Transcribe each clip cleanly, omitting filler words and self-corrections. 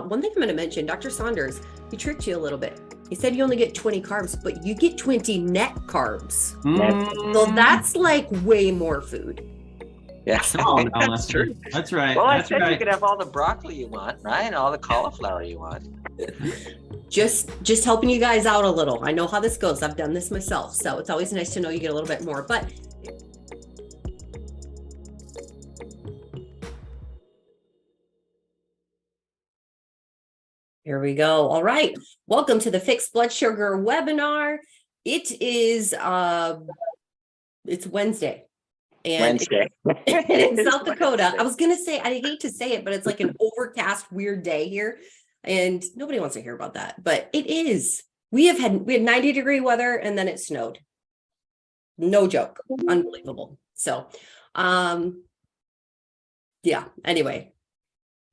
One thing I'm going to mention, Dr. Saunders, he tricked you a little bit. He said you only get 20 carbs, but you get 20 net carbs. So that's like way more food. Yes, that's true. That's right. Well, that's I said right. you could have all the broccoli you want, right? And all the cauliflower you want. Just helping you guys out a little. I know how this goes. I've done this myself. So it's always nice to know you get a little bit more. But here we go. All right. Welcome to the Fixed Blood Sugar webinar. It is it's Wednesday. And in South Dakota, I was gonna say, I hate to say it, but it's like an overcast, weird day here. And nobody wants to hear about that, but it is. We had 90-degree weather and then it snowed. No joke. Unbelievable. So yeah, anyway.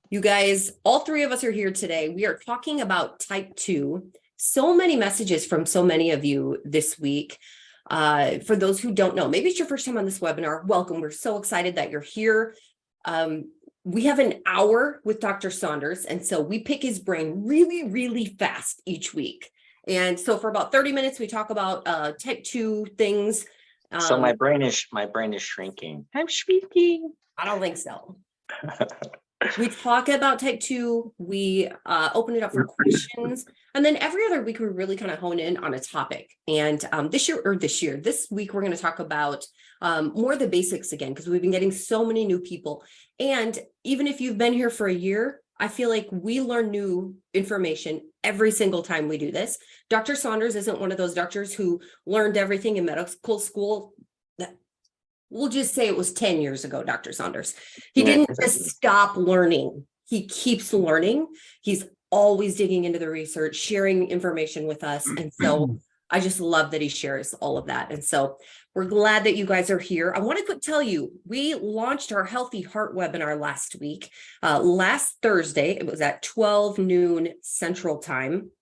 You guys, all three of us are here today. We are talking about type 2. So many messages from so many of you this week. For those who don't know, maybe it's your first time on this webinar, welcome. We're so excited that you're here. We have an hour with Dr. Saunders, and so we pick his brain really, really fast each week. And so for about 30 minutes, we talk about type 2 things. So my brain is shrinking. I'm shrinking. I don't think so. We talk about type 2, we open it up for questions, and then every other week we really kind of hone in on a topic. And this week we're going to talk about more of the basics again, because we've been getting so many new people. And even if you've been here for a year, I feel like we learn new information every single time we do this. Dr. Saunders isn't one of those doctors who learned everything in medical school. We'll just say it was 10 years ago, Dr. Saunders. He didn't just stop learning. He keeps learning. He's always digging into the research, sharing information with us. And so I just love that he shares all of that. And so we're glad that you guys are here. I want to tell you, we launched our Healthy Heart webinar last week, last Thursday. It was at 12 noon Central Time.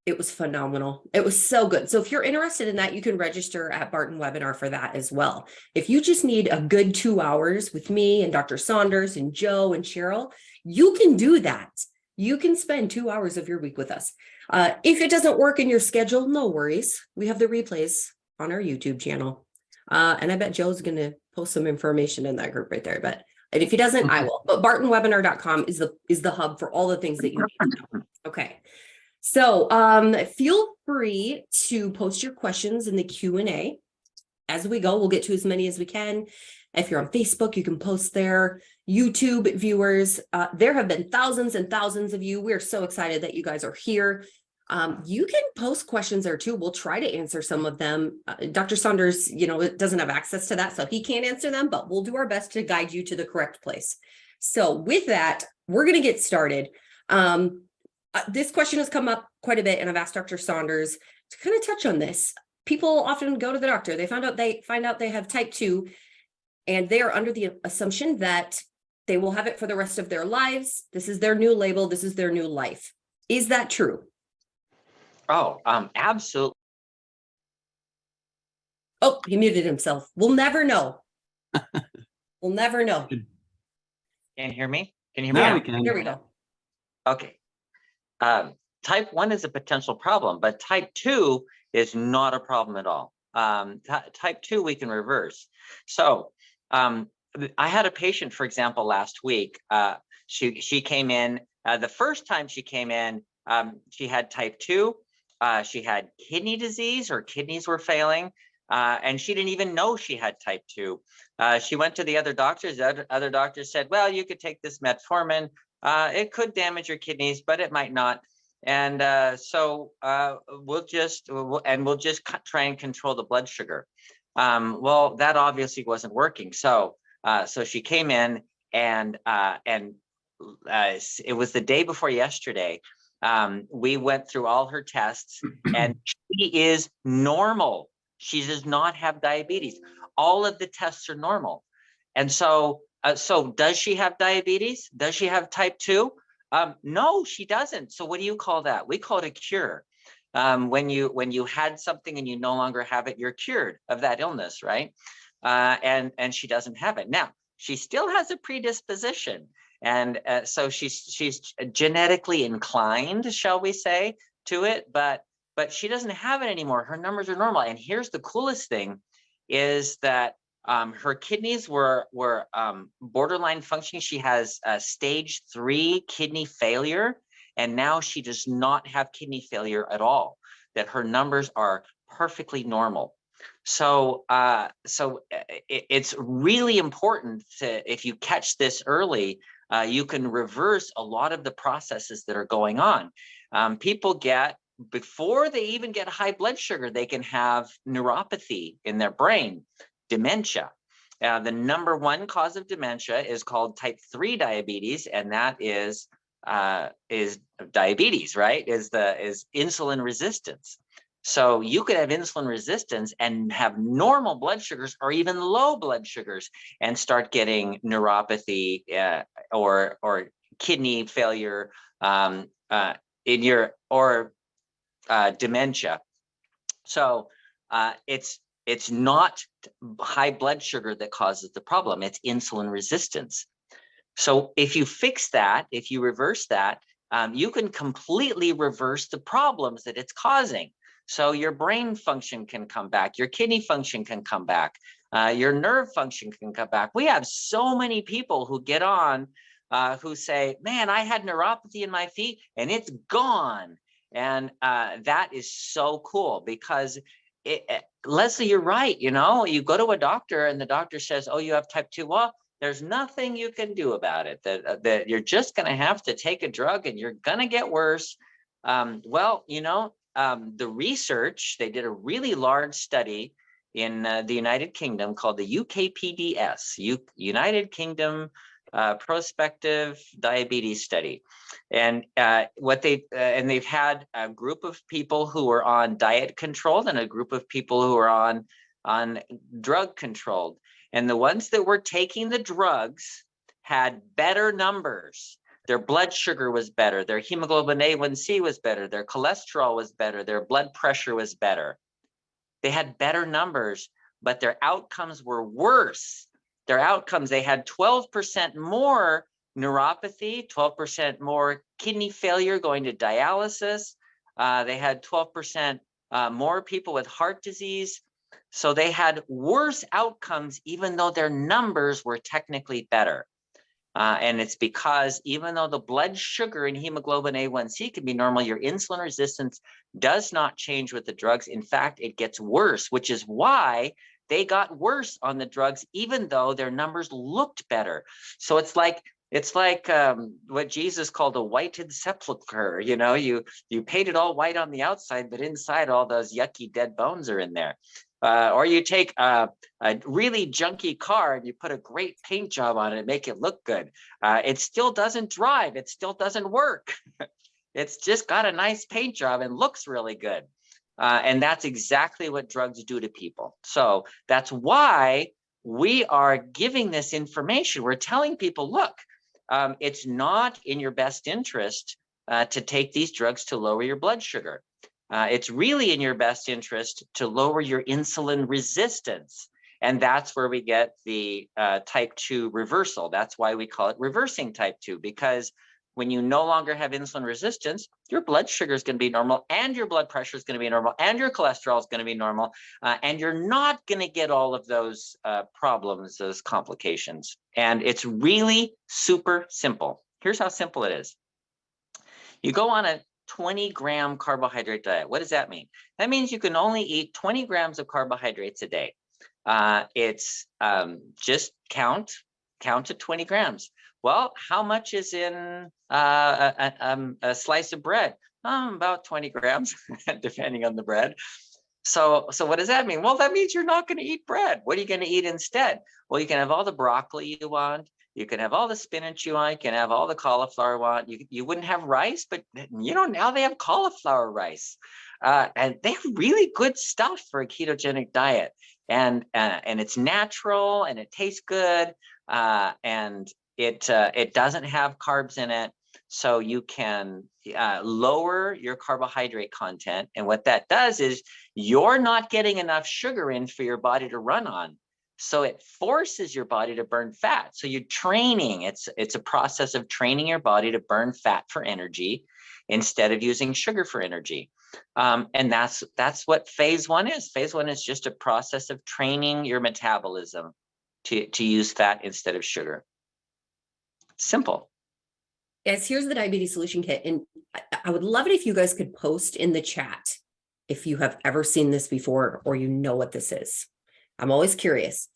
It was phenomenal. It was so good. So if you're interested in that, you can register at Barton Webinar for that as well. If you just need a good 2 hours with me and Dr. Saunders and Joe and Cheryl, you can do that. You can spend 2 hours of your week with us. If it doesn't work in your schedule, no worries. We have the replays on our YouTube channel. And I bet Joe's going to post some information in that group right there. And if he doesn't, I will. But bartonwebinar.com is the hub for all the things that you need to know. Okay. So feel free to post your questions in the Q&A as we go. We'll get to as many as we can. If you're on Facebook, you can post there. YouTube viewers, there have been thousands and thousands of you. We're so excited that you guys are here. You can post questions there too. We'll try to answer some of them. Dr. Saunders, doesn't have access to that, so he can't answer them, but we'll do our best to guide you to the correct place. So with that, we're going to get started. This question has come up quite a bit, and I've asked Dr. Saunders to kind of touch on this. People often go to the doctor. They find out they have type 2, and they are under the assumption that they will have it for the rest of their lives. This is their new label. This is their new life. Is that true? Oh, absolutely. Oh, he muted himself. We'll never know. We'll never know. Can you hear me? Can you hear Now me? we can. Here we go. Okay. Type 1 is a potential problem, but type 2 is not a problem at all. Type 2 we can reverse. So I had a patient, for example, last week. She came in. The first time she came in, she had type 2. She had kidney disease. Her kidneys were failing, and she didn't even know she had type 2. She went to the other doctors. The other doctors said, well, you could take this metformin. It could damage your kidneys, but it might not. And so we'll just try and control the blood sugar. Well, that obviously wasn't working. So she came in, and it was the day before yesterday. We went through all her tests, and she is normal. She does not have diabetes. All of the tests are normal. And so does she have diabetes? Does she have type 2? No, she doesn't. So what do you call that? We call it a cure. When you had something and you no longer have it, you're cured of that illness, right? And she doesn't have it. Now, she still has a predisposition. And so she's genetically inclined, shall we say, to it, but she doesn't have it anymore. Her numbers are normal. And here's the coolest thing is that her kidneys were borderline functioning. She has stage 3 kidney failure, and now she does not have kidney failure at all, that her numbers are perfectly normal. So it's really important to, if you catch this early, you can reverse a lot of the processes that are going on. People get, before they even get high blood sugar, they can have neuropathy in their brain, dementia. The number 1 cause of dementia is called type 3 diabetes, and that is diabetes, right? Is insulin resistance. So you could have insulin resistance and have normal blood sugars or even low blood sugars and start getting neuropathy or kidney failure in your, or dementia. So it's not high blood sugar that causes the problem, it's insulin resistance. So if you fix that, if you reverse that, you can completely reverse the problems that it's causing. So your brain function can come back, your kidney function can come back, your nerve function can come back. We have so many people who get on who say, man, I had neuropathy in my feet and it's gone. And that is so cool because Leslie, you're right. You know, you go to a doctor and the doctor says, oh, you have type 2. Well, there's nothing you can do about it. That you're just going to have to take a drug and you're going to get worse. Well, you know, the research, they did a really large study in the United Kingdom called the UKPDS, United Kingdom Prospective Diabetes Study. And they've had a group of people who were on diet controlled and a group of people who were on drug controlled. And the ones that were taking the drugs had better numbers. Their blood sugar was better. Their hemoglobin A1C was better. Their cholesterol was better. Their blood pressure was better. They had better numbers, but their outcomes were worse. Their outcomes, they had 12% more neuropathy, 12% more kidney failure going to dialysis. They had 12% more people with heart disease. So they had worse outcomes, even though their numbers were technically better. And it's because even though the blood sugar and hemoglobin A1C can be normal, your insulin resistance does not change with the drugs. In fact, it gets worse, which is why they got worse on the drugs, even though their numbers looked better. So it's like what Jesus called a whited sepulcher. You know, you paint it all white on the outside, but inside all those yucky dead bones are in there. Or you take a really junky car and you put a great paint job on it and make it look good. It still doesn't drive. It still doesn't work. It's just got a nice paint job and looks really good. And that's exactly what drugs do to people. So that's why we are giving this information. We're telling people, look, it's not in your best interest to take these drugs to lower your blood sugar. It's really in your best interest to lower your insulin resistance. And that's where we get the type 2 reversal. That's why we call it reversing type 2, because when you no longer have insulin resistance, your blood sugar is going to be normal and your blood pressure is going to be normal and your cholesterol is going to be normal. And you're not going to get all of those problems, those complications. And it's really super simple. Here's how simple it is. You go on a 20-gram carbohydrate diet. What does that mean? That means you can only eat 20 grams of carbohydrates a day. It's just count to 20 grams. Well, how much is in a slice of bread? About 20 grams, depending on the bread. So what does that mean? Well, that means you're not going to eat bread. What are you going to eat instead? Well, you can have all the broccoli you want. You can have all the spinach you want. You can have all the cauliflower you want. You wouldn't have rice, but you know, now they have cauliflower rice. And they have really good stuff for a ketogenic diet. And it's natural and it tastes good. And it doesn't have carbs in it. So you can lower your carbohydrate content. And what that does is you're not getting enough sugar in for your body to run on. So it forces your body to burn fat. So you're training. It's a process of training your body to burn fat for energy instead of using sugar for energy. And that's what phase one is. Phase one is just a process of training your metabolism to use fat instead of sugar. Simple. Guys, here's the diabetes solution kit. And I would love it if you guys could post in the chat if you have ever seen this before or you know what this is. I'm always curious.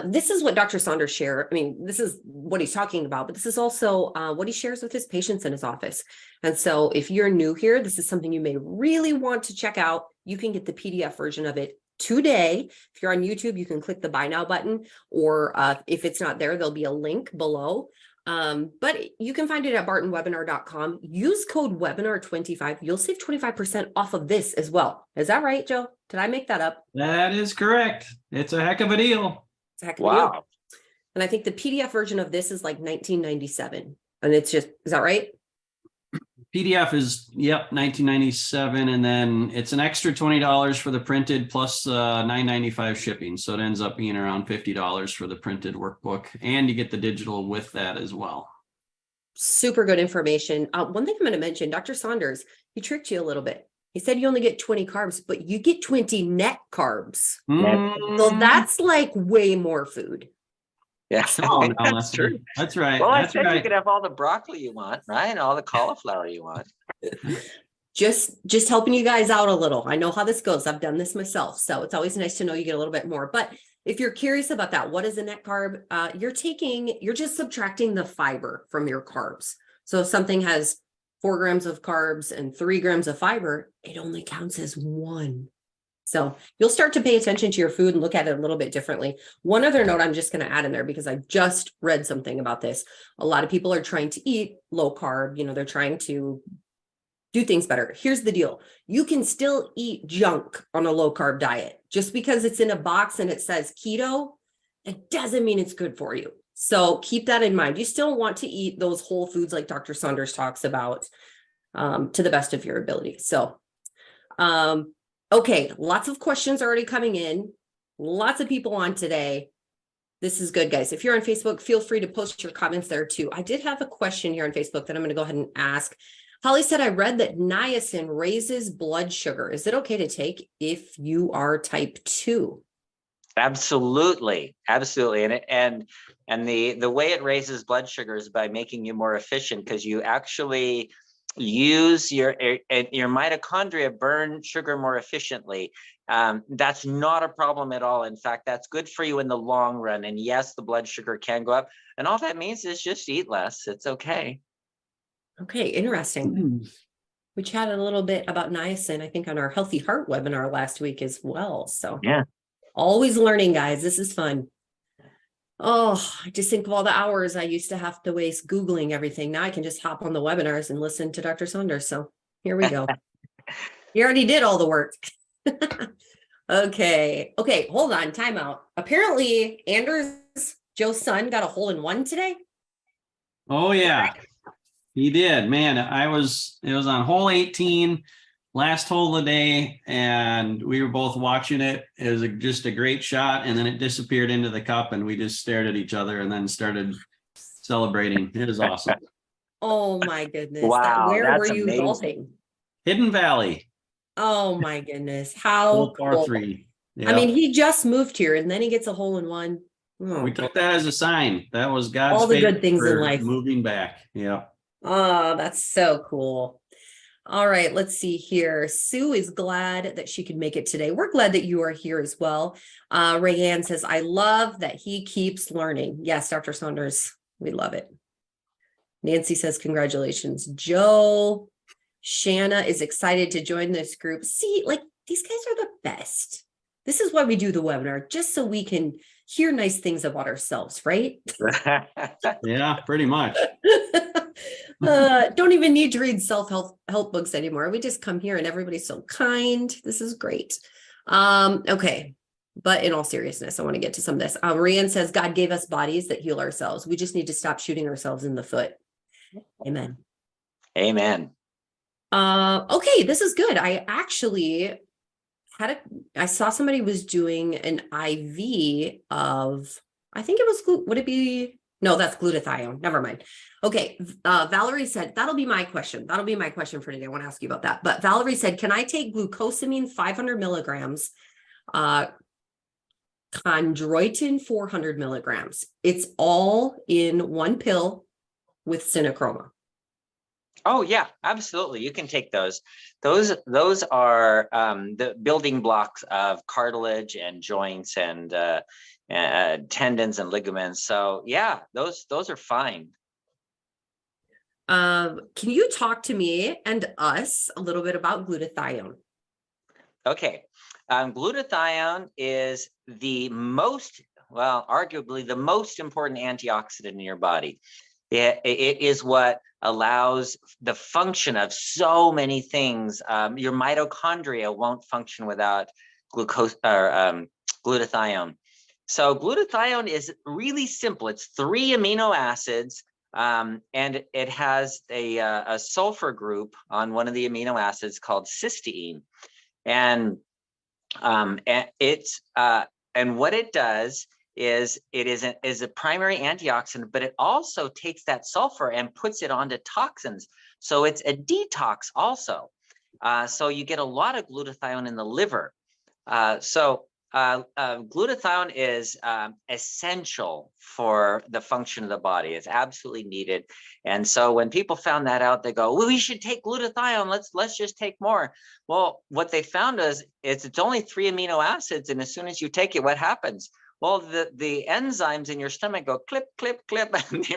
This is what Dr. Saunders shared. I mean, this is what he's talking about, but this is also what he shares with his patients in his office. And so if you're new here, this is something you may really want to check out. You can get the PDF version of it today. If you're on YouTube, you can click the buy now button, or if it's not there, there'll be a link below. But you can find it at bartonwebinar.com. Use code webinar25. You'll save 25% off of this as well. Is that right, Joe? Did I make that up? That is correct. It's a heck of a deal. It's a heck of a deal. Wow. And I think the PDF version of this is like $19.97. And it's just, is that right? PDF is, yep, $19.97, and then it's an extra $20 for the printed plus $9.95 shipping. So it ends up being around $50 for the printed workbook, and you get the digital with that as well. Super good information. One thing I'm going to mention, Dr. Saunders, he tricked you a little bit. He said you only get 20 carbs, but you get 20 net carbs. So that's like way more food. Yeah, Oh, no, that's true. That's right. Well, That's I said right. you could have all the broccoli you want, right? All the cauliflower you want. Just helping you guys out a little. I know how this goes. I've done this myself. So it's always nice to know you get a little bit more. But if you're curious about that, what is a net carb? You're just subtracting the fiber from your carbs. So if something has 4 grams of carbs and 3 grams of fiber, it only counts as 1. So you'll start to pay attention to your food and look at it a little bit differently. One other note I'm just going to add in there, because I just read something about this. A lot of people are trying to eat low carb. They're trying to do things better. Here's the deal. You can still eat junk on a low carb diet. Just because it's in a box and it says keto, it doesn't mean it's good for you. So keep that in mind. You still want to eat those whole foods like Dr. Saunders talks about to the best of your ability. So, okay, lots of questions already coming in. Lots of people on today. This is good, guys. If you're on Facebook, feel free to post your comments there too. I did have a question here on Facebook that I'm going to go ahead and ask. Holly said, I read that niacin raises blood sugar. Is it okay to take if you are type 2? Absolutely. And the way it raises blood sugar is by making you more efficient, because you actually use your mitochondria burn sugar more efficiently. That's not a problem at all. In fact, that's good for you in the long run. And yes, the blood sugar can go up. And all that means is just eat less. It's okay. Okay, interesting. We chatted a little bit about niacin, I think, on our Healthy Heart webinar last week as well. So yeah, always learning, guys. This is fun. Oh, I just think of all the hours I used to have to waste Googling everything. Now I can just hop on the webinars and listen to Dr. Saunders. So here we go. You already did all the work. Okay, hold on, time out. Apparently, Anders, Joe's son, got a hole-in-one today. Oh, yeah. He did, man. It was on hole 18, last hole of the day, and we were both watching it. It was just a great shot, and then it disappeared into the cup, and we just stared at each other and then started celebrating. It was awesome. Oh my goodness. Wow, Where that's were you amazing. golfing? Hidden Valley. Oh my goodness. How Hole par cool. 3. I mean, he just moved here and then he gets a hole-in-one. Oh. We took that as a sign. That was God's All the good favor things in for life. moving back. Yeah. Oh, that's so cool. All right, let's see here. Sue is glad that she could make it today. We're glad that you are here as well. Rayanne says, I love that he keeps learning. Yes, Dr. Saunders, we love it. Nancy says, congratulations. Joe, Shanna is excited to join this group. See, like, these guys are the best. This is why we do the webinar, just so we can hear nice things about ourselves, right? Yeah, pretty much. Don't even need to read self-help books anymore. We just come here and everybody's so kind. This is great. Okay. But in all seriousness, I want to get to some of this. Rian says, God gave us bodies that heal ourselves. We just need to stop shooting ourselves in the foot. Amen. Amen. Okay, this is good. I actually I saw somebody was doing an IV of, I think it was, would it be, no, that's glutathione. Never mind. Okay. Valerie said, that'll be my question. That'll be my question for today. I want to ask you about that. But Valerie said, can I take glucosamine 500 milligrams, chondroitin 400 milligrams? It's all in one pill with synochroma. Oh yeah, absolutely. You can take those. Those are the building blocks of cartilage and joints and tendons and ligaments. So yeah, those are fine. Can you talk to me and us a little bit about glutathione? Okay, glutathione is the most, well, arguably the most important antioxidant in your body. It is what allows the function of so many things. Your mitochondria won't function without glutathione. So glutathione is really simple. It's 3 amino acids, and it has a sulfur group on one of the amino acids called cysteine. And what it does is it is a primary antioxidant, but it also takes that sulfur and puts it onto toxins. So it's a detox also. So you get a lot of glutathione in the liver. Glutathione is essential for the function of the body. It's absolutely needed. And so when people found that out, they go, well, we should take glutathione. Let's just take more. Well, what they found is it's only 3 amino acids. And as soon as you take it, what happens? Well, the enzymes in your stomach go clip, clip, clip, and they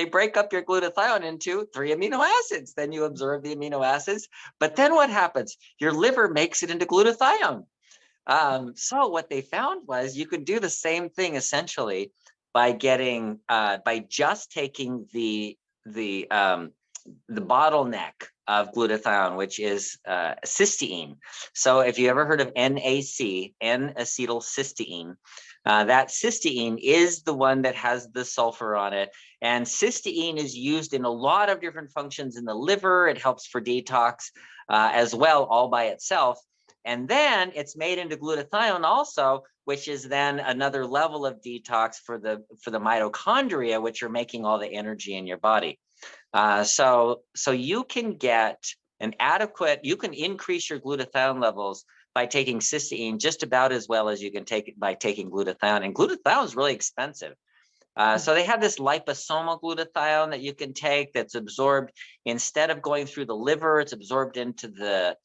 break up your glutathione into 3 amino acids. Then you absorb the amino acids. But then what happens? Your liver makes it into glutathione. So what they found was you could do the same thing essentially by getting by just taking the bottleneck of glutathione, which is cysteine. So if you ever heard of NAC, N-acetylcysteine, that cysteine is the one that has the sulfur on it. And cysteine is used in a lot of different functions in the liver. It helps for detox as well, all by itself. And then it's made into glutathione also, which is then another level of detox for the mitochondria, which are making all the energy in your body. So you can get you can increase your glutathione levels by taking cysteine just about as well as you can take it by taking glutathione. And glutathione is really expensive. So they have this liposomal glutathione that you can take that's absorbed instead of going through the liver, it's absorbed into the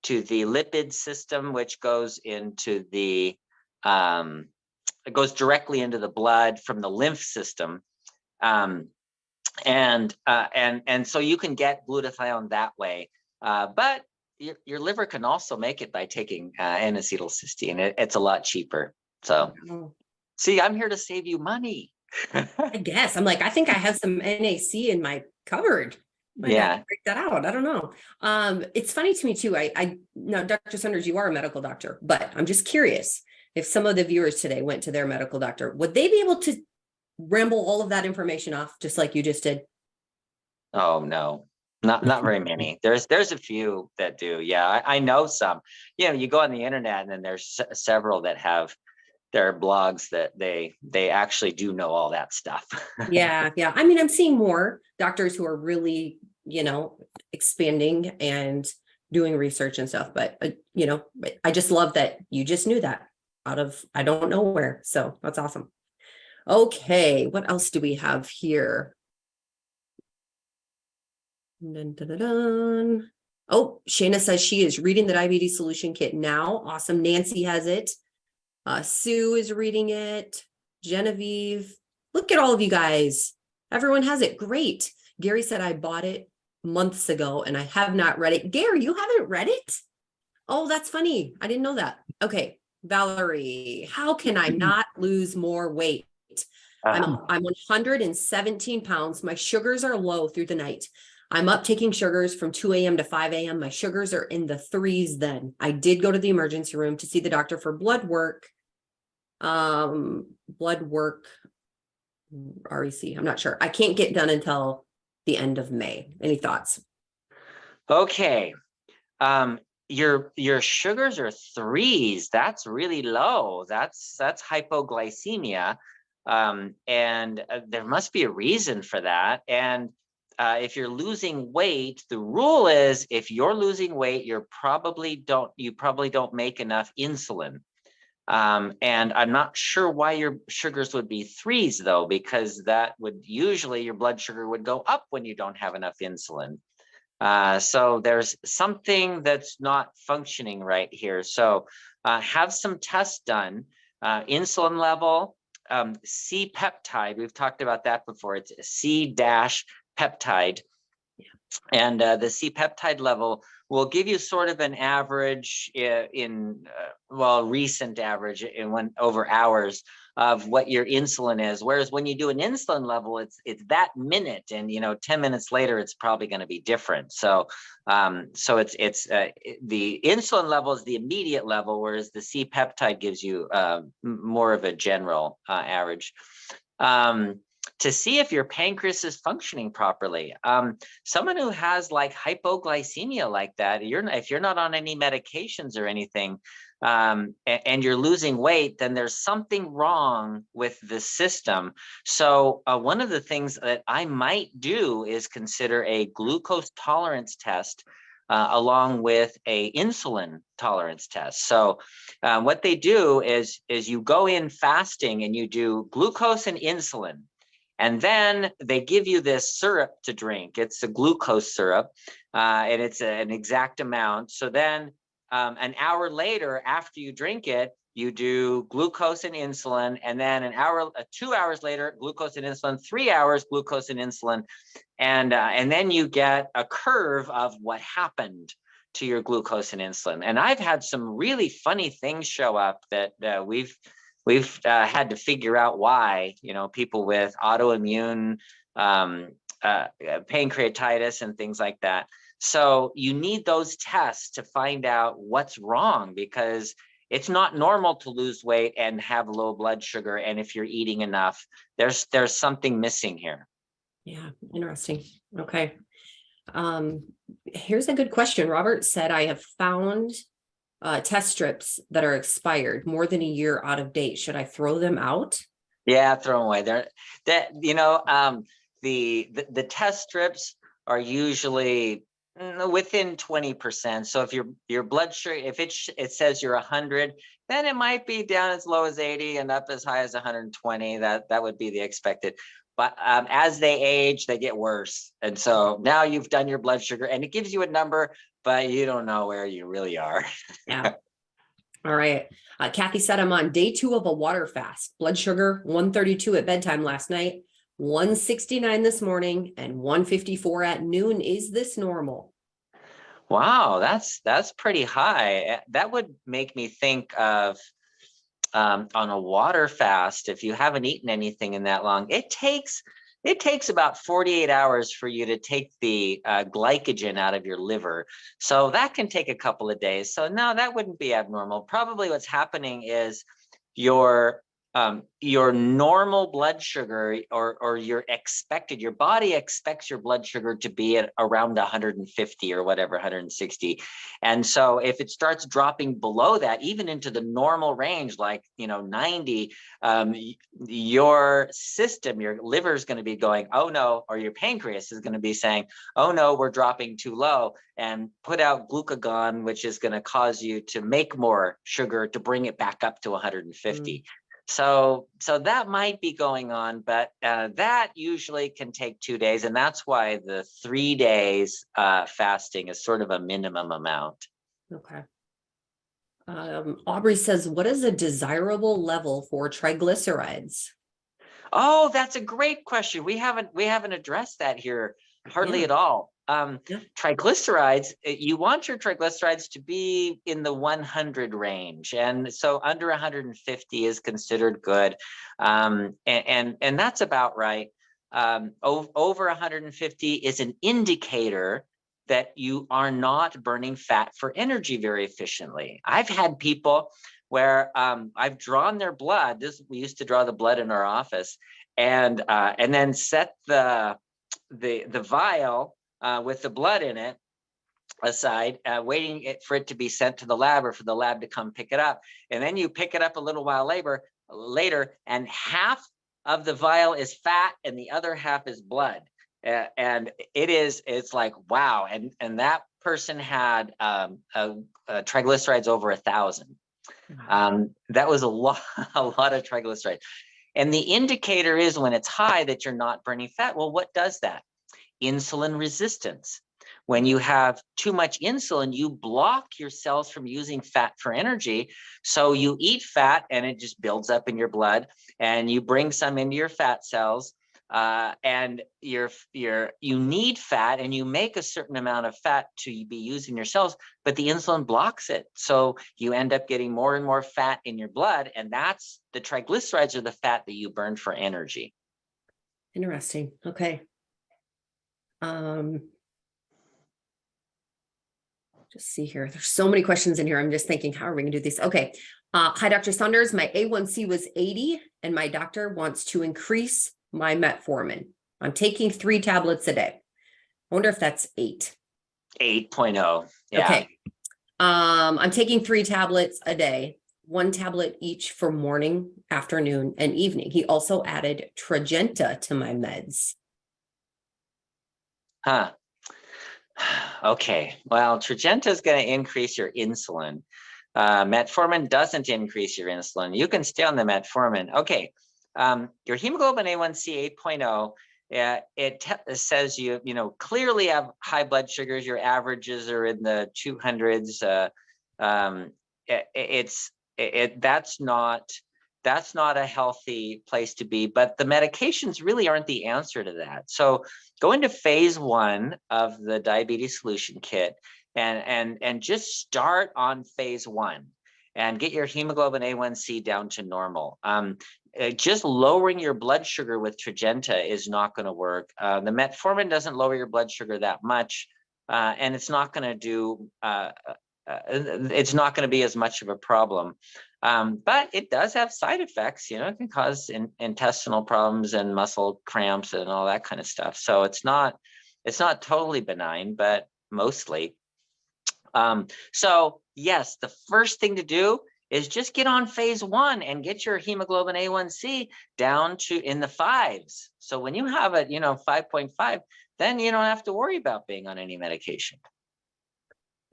lipid system, which goes into it goes directly into the blood from the lymph system. And so you can get glutathione that way. But your liver can also make it by taking N-acetylcysteine. It's a lot cheaper. So see, I'm here to save you money. I guess I'm like, I think I have some NAC in my cupboard. Yeah, break that out. I don't know. It's funny to me too. I now, Dr. Saunders, you are a medical doctor, but I'm just curious if some of the viewers today went to their medical doctor, would they be able to ramble all of that information off just like you just did? Oh no, not very many. There's a few that do. Yeah, I know some. You know, you go on the internet and then there's several that have their blogs that they actually do know all that stuff. Yeah. I mean, I'm seeing more doctors who are really, expanding and doing research and stuff, but I just love that you just knew that out of, I don't know where. So that's awesome. Okay. What else do we have here? Dun, dun, dun, dun. Oh, Shayna says she is reading the diabetes solution kit now. Awesome. Nancy has it. Sue is reading it. Genevieve. Look at all of you guys. Everyone has it. Great. Gary said I bought it months ago and I have not read it. Gary, you haven't read it? Oh, that's funny. I didn't know that. Okay. Valerie, how can I not lose more weight? I'm 117 pounds. My sugars are low through the night. I'm up taking sugars from 2 a.m. to 5 a.m. My sugars are in the 3s then. I did go to the emergency room to see the doctor for blood work. REC, I'm not sure. I can't get done until the end of May. Any thoughts? Okay. your sugars are 3s. That's really low. That's hypoglycemia. And there must be a reason for that. And if you're losing weight, the rule is if you're losing weight, you probably don't make enough insulin. And I'm not sure why your sugars would be 3s though, because that would usually your blood sugar would go up when you don't have enough insulin. So there's something that's not functioning right here. So have some tests done. Insulin level, C-peptide, we've talked about that before. It's C-peptide. And the C-peptide level will give you sort of an average recent average over hours of what your insulin is. Whereas when you do an insulin level, it's that minute, and 10 minutes later, it's probably going to be different. So the insulin level is the immediate level, whereas the C-peptide gives you more of a general average. To see if your pancreas is functioning properly. Someone who has like hypoglycemia like that, if you're not on any medications or anything, and you're losing weight, then there's something wrong with the system. So one of the things that I might do is consider a glucose tolerance test along with a insulin tolerance test. So what they do is you go in fasting and you do glucose and insulin. And then they give you this syrup to drink. It's a glucose syrup, and it's an exact amount. So then an hour later, after you drink it, you do glucose and insulin. And then 2 hours later, glucose and insulin, 3 hours, glucose and insulin. And then you get a curve of what happened to your glucose and insulin. And I've had some really funny things show up that we've had to figure out why, people with autoimmune pancreatitis and things like that. So you need those tests to find out what's wrong, because it's not normal to lose weight and have low blood sugar. And if you're eating enough, there's something missing here. Yeah, interesting. Okay. Here's a good question. Robert said, I have found test strips that are expired, more than a year out of date. Should I throw them out? Yeah, throw them away. The test strips are usually within 20%. So if your blood sugar, if it says you're 100, then it might be down as low as 80 and up as high as 120. That would be the expected. But as they age, they get worse. And so now you've done your blood sugar and it gives you a number, but you don't know where you really are. Yeah. All right. Kathy said, I'm on day 2 of a water fast. Blood sugar 132 at bedtime last night, 169 this morning, and 154 at noon. Is this normal? Wow, that's pretty high. That would make me think of on a water fast, if you haven't eaten anything in that long, it takes about 48 hours for you to take the glycogen out of your liver. So that can take a couple of days. So no, that wouldn't be abnormal. Probably what's happening is your normal blood sugar or your body expects your blood sugar to be at around 150 or whatever, 160. And so if it starts dropping below that, even into the normal range, like 90, your system, your liver is going to be going, oh no, or your pancreas is going to be saying, oh no, we're dropping too low, and put out glucagon, which is going to cause you to make more sugar to bring it back up to 150. So that might be going on, but that usually can take 2 days. And that's why the 3 days fasting is sort of a minimum amount. Okay. Aubrey says, what is a desirable level for triglycerides? Oh, that's a great question. We haven't addressed that here hardly at all. Triglycerides, you want your triglycerides to be in the 100 range. And so under 150 is considered good. And that's about right. Over 150 is an indicator that you are not burning fat for energy very efficiently. I've had people where I've drawn their blood. We used to draw the blood in our office, and then set the vial with the blood in it aside, waiting for it to be sent to the lab or for the lab to come pick it up. And then you pick it up a little while later, and half of the vial is fat and the other half is blood. And it's like, wow. And that person had triglycerides over 1,000. That was a lot of triglycerides. And the indicator is when it's high that you're not burning fat. Well, what does that? Insulin resistance. When you have too much insulin, you block your cells from using fat for energy. So you eat fat and it just builds up in your blood, and you bring some into your fat cells, and you need fat, and you make a certain amount of fat to be used in your cells, but the insulin blocks it. So you end up getting more and more fat in your blood, and that's the triglycerides are the fat that you burn for energy. Interesting. Okay. Just see here. There's so many questions in here. I'm just thinking, how are we gonna do these? Okay. Hi, Dr. Saunders. My A1C was 80 and my doctor wants to increase my metformin. I'm taking 3 tablets a day. I wonder if that's 8. 8.0. Yeah. Okay. I'm taking 3 tablets a day, 1 tablet each for morning, afternoon, and evening. He also added Tragenta to my meds. Huh. Okay. Well, Tragenta is going to increase your insulin. Metformin doesn't increase your insulin. You can stay on the metformin. Okay. Your hemoglobin A1C 8.0. It says you clearly have high blood sugars. Your averages are in the 200s. That's not a healthy place to be, but the medications really aren't the answer to that. So go into phase 1 of the diabetes solution kit and just start on phase 1 and get your hemoglobin A1C down to normal. Just lowering your blood sugar with Tragenta is not going to work. The metformin doesn't lower your blood sugar that much, and it's not going to do. It's not going to be as much of a problem, but it does have side effects. It can cause intestinal problems and muscle cramps and all that kind of stuff. So it's not totally benign, but mostly. So yes, the first thing to do is just get on phase 1 and get your hemoglobin A1C down to in the 5s. So when you have it, 5.5, then you don't have to worry about being on any medication.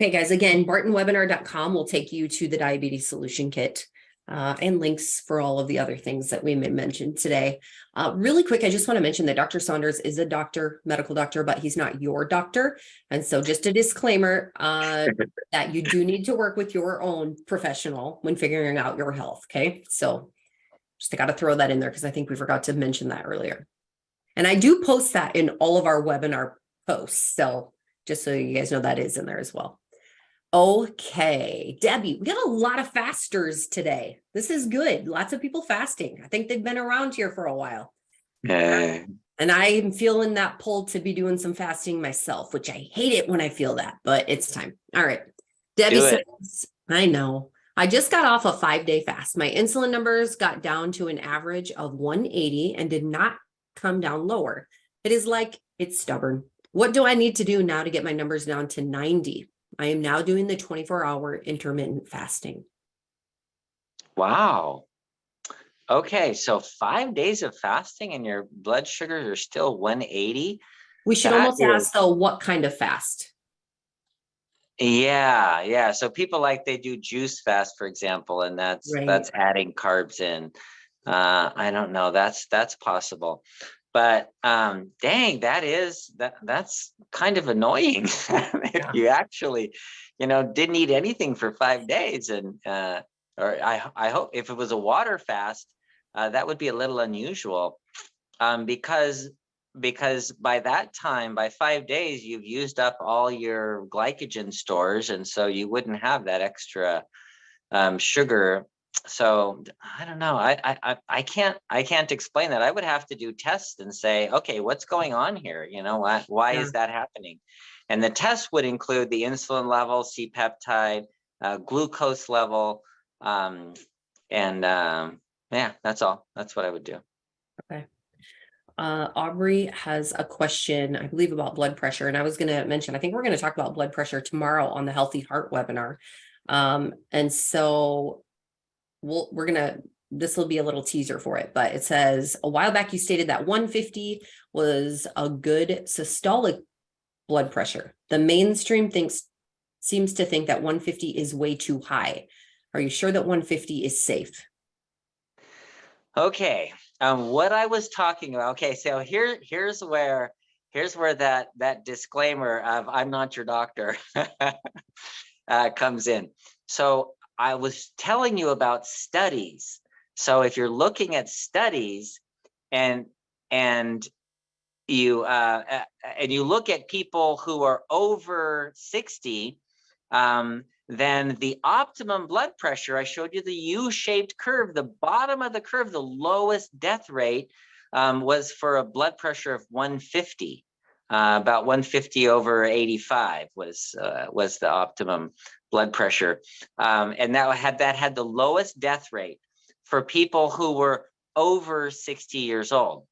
Okay, guys, again, bartonwebinar.com will take you to the diabetes solution kit and links for all of the other things that we mentioned today. Really quick, I just want to mention that Dr. Saunders is a doctor, medical doctor, but he's not your doctor. And so just a disclaimer that you do need to work with your own professional when figuring out your health. Okay, so just got to throw that in there because I think we forgot to mention that earlier. And I do post that in all of our webinar posts. So just so you guys know, that is in there as well. Okay, Debbie, we got a lot of fasters today. This is good. Lots of people fasting. I think they've been around here for a while. Yeah. And I'm feeling that pull to be doing some fasting myself, which I hate it when I feel that, but it's time. All right. Debbie says, I know. I just got off a 5-day fast. My insulin numbers got down to an average of 180 and did not come down lower. It is like it's stubborn. What do I need to do now to get my numbers down to 90? I am now doing the 24-hour intermittent fasting. Wow. Okay, so 5 days of fasting and your blood sugars are still 180. We should almost ask though, what kind of fast? Yeah. So people they do juice fast, for example, and that's adding carbs in. I don't know. That's possible. But dang, that's kind of annoying if you actually, didn't eat anything for 5 days. And or I hope if it was a water fast, that would be a little unusual, because by that time, by 5 days, you've used up all your glycogen stores, and so you wouldn't have that extra sugar. So I don't know. I can't explain that. I would have to do tests and say, okay, what's going on here? Why is that happening? And the tests would include the insulin level, C-peptide, glucose level, and yeah, that's all. That's what I would do. Okay. Aubrey has a question, I believe, about blood pressure. And I was going to mention, I think we're going to talk about blood pressure tomorrow on the Healthy Heart webinar. And so this will be a little teaser for it, but it says a while back you stated that 150 was a good systolic blood pressure. The mainstream seems to think that 150 is way too high. Are you sure that 150 is safe? Okay, what I was talking about. Okay, so here's where that disclaimer of I'm not your doctor comes in. So I was telling you about studies. So if you're looking at studies and you look at people who are over 60, then the optimum blood pressure, I showed you the U-shaped curve, the bottom of the curve, the lowest death rate was for a blood pressure of 150. About 150 over 85 was the optimum blood pressure, and that had the lowest death rate for people who were over 60 years old.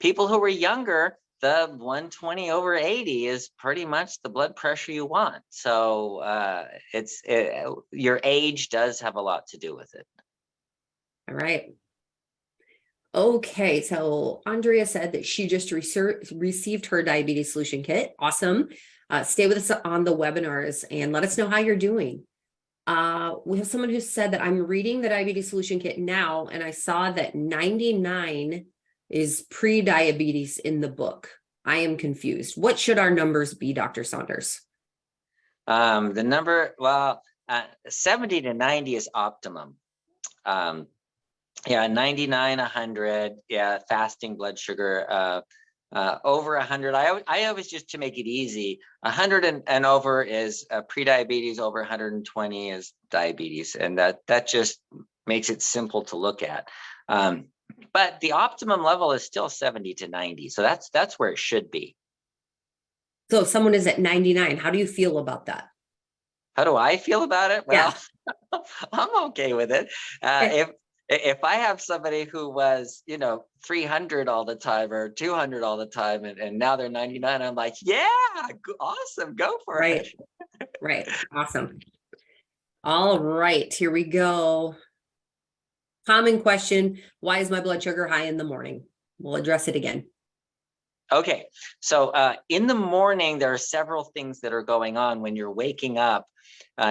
People who were younger, the 120 over 80 is pretty much the blood pressure you want. So your age does have a lot to do with it. All right. Okay, so Andrea said that she just received her diabetes solution kit. Awesome. Stay with us on the webinars and let us know how you're doing. We have someone who said that I'm reading the diabetes solution kit now, and I saw that 99 is pre-diabetes in the book. I am confused. What should our numbers be, Dr. Saunders? The number, 70 to 90 is optimum. 99, 100, fasting blood sugar, over 100. I always, just to make it easy, 100 and over is pre-diabetes, over 120 is diabetes. And that just makes it simple to look at. But the optimum level is still 70 to 90. So that's where it should be. So if someone is at 99, how do you feel about that? How do I feel about it? Well, I'm okay with it. If I have somebody who was, 300 all the time or 200 all the time, and now they're 99, I'm like, yeah, awesome, go for it. Right. Awesome. All right, here we go. Common question, why is my blood sugar high in the morning? We'll address it again. Okay, so in the morning, there are several things that are going on. When you're waking up,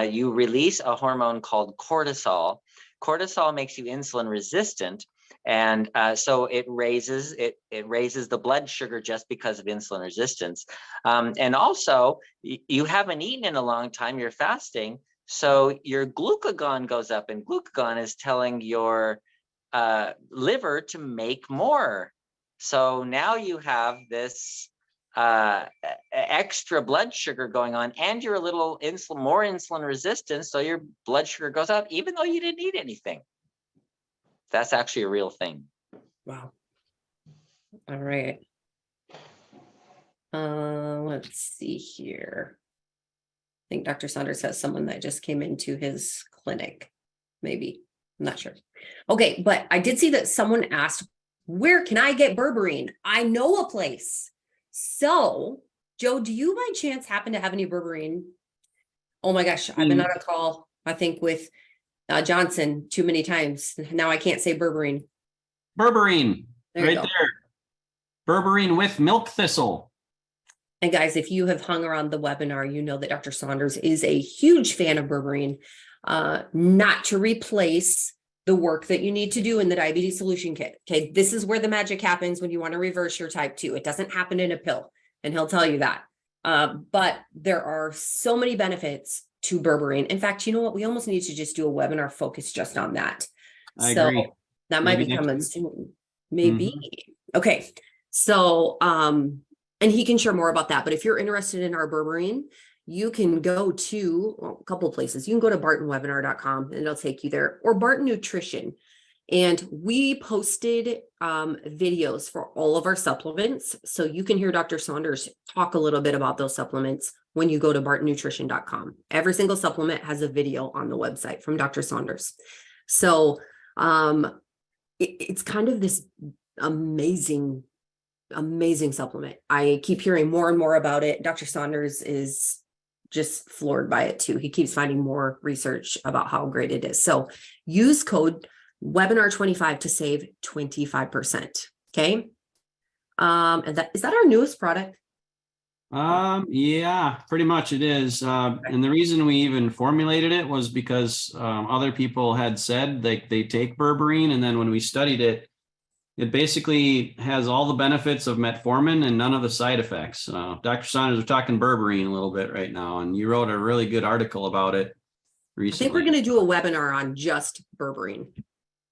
you release a hormone called cortisol. Cortisol makes you insulin resistant, and so it raises the blood sugar just because of insulin resistance. And also, you haven't eaten in a long time, you're fasting, so your glucagon goes up, and glucagon is telling your liver to make more. So now you have this extra blood sugar going on, and you're a little more insulin resistant, so your blood sugar goes up even though you didn't eat anything. That's actually a real thing. Wow. All right. Let's see here. I think Dr. Saunders has someone that just came into his clinic. Maybe. I'm not sure. Okay, but I did see that someone asked, where can I get berberine? I know a place. So, Joe, do you by chance happen to have any berberine? Oh my gosh, I've been on a call, I think, with Johnson too many times. Now I can't say berberine. Berberine, There you right go. there. Berberine with milk thistle. And guys, if you have hung around the webinar, you know that Dr. Saunders is a huge fan of berberine, not to replace the work that you need to do in the diabetes solution kit. Okay, this is where the magic happens when you want to reverse your type 2. It doesn't happen in a pill, and he'll tell you that. But there are so many benefits to berberine. In fact, you know what? We almost need to just do a webinar focused just on that. I agree. That might Maybe become soon. Maybe. Okay. So, and he can share more about that. But if you're interested in our berberine, you can go to a couple of places. You can go to bartonwebinar.com and it'll take you there, or Barton Nutrition. And we posted videos for all of our supplements. So you can hear Dr. Saunders talk a little bit about those supplements when you go to bartonnutrition.com. Every single supplement has a video on the website from Dr. Saunders. So it's kind of this amazing, amazing supplement. I keep hearing more and more about it. Dr. Saunders is just floored by it too. He keeps finding more research about how great it is. So use code webinar25 to save 25%. Okay. And that is that our newest product? Yeah, pretty much it is. And the reason we even formulated it was because other people had said they take berberine, and then when we studied it, it basically has all the benefits of metformin and none of the side effects. Dr. Saunders, we're talking berberine a little bit right now, and you wrote a really good article about it recently. I think we're going to do a webinar on just berberine.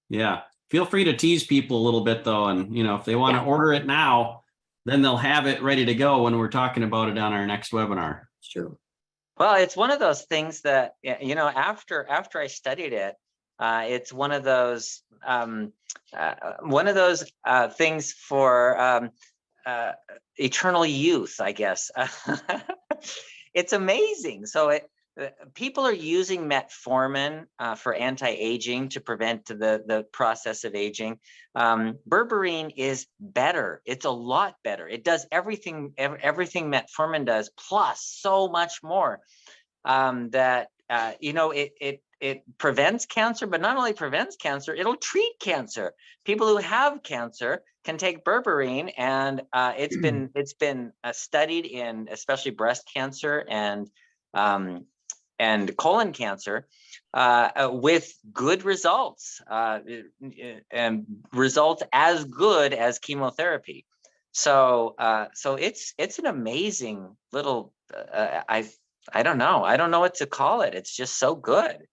Yeah, feel free to tease people a little bit though, and if they want to order it now, then they'll have it ready to go when we're talking about it on our next webinar. True. Well, it's one of those things that, after I studied it, it's one of those things for eternal youth, I guess. It's amazing. So people are using metformin for anti-aging to prevent the process of aging. Berberine is better. It's a lot better. It does everything metformin does, plus so much more. It prevents cancer, but not only prevents cancer, it'll treat cancer. People who have cancer can take berberine, and it's been studied in especially breast cancer and colon cancer with good results, and results as good as chemotherapy. So it's an amazing little. I don't know what to call it. It's just so good.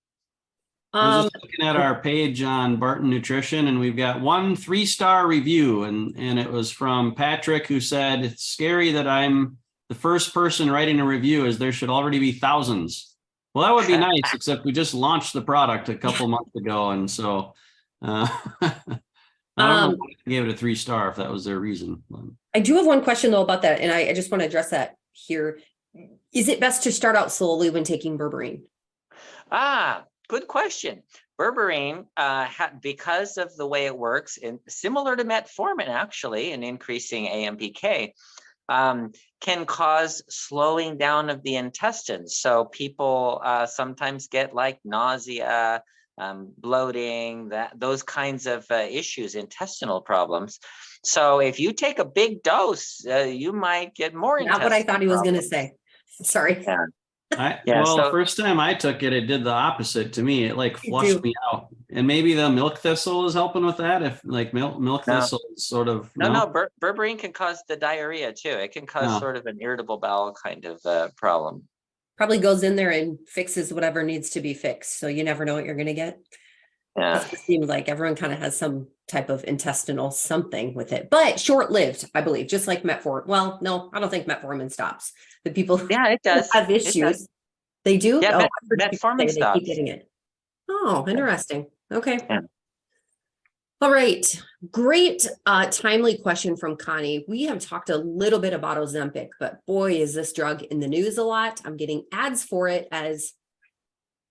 I was just looking at our page on Barton Nutrition, and we've got 1 3-star review, and it was from Patrick, who said, "It's scary that I'm the first person writing a review, as there should already be thousands." Well, that would be nice, except we just launched the product a couple months ago, and so I don't know why they gave it a 3-star if that was their reason. I do have one question though about that, and I just want to address that here. Is it best to start out slowly when taking berberine? Good question. Berberine, because of the way it works, and similar to metformin actually, in increasing AMPK, can cause slowing down of the intestines. So people sometimes get like nausea, bloating, those kinds of issues, intestinal problems. So if you take a big dose, you might get more. Not what I thought he was going to say. Sorry. The first time I took it, it did the opposite to me. It like flushed me out, and maybe the milk thistle is helping with that. If like milk thistle is sort of berberine can cause the diarrhea too. It can cause sort of an irritable bowel kind of problem. Probably goes in there and fixes whatever needs to be fixed. So you never know what you're going to get. Yeah, it seems like everyone kind of has some type of intestinal something with it, but short-lived, I believe, just like metformin. Well, no, I don't think metformin stops. The people it does have issues. They do. Yeah, metformin stops. They keep getting it. Oh, interesting. Okay. Yeah. All right. Great, timely question from Connie. We have talked a little bit about Ozempic, but boy, is this drug in the news a lot. I'm getting ads for it as,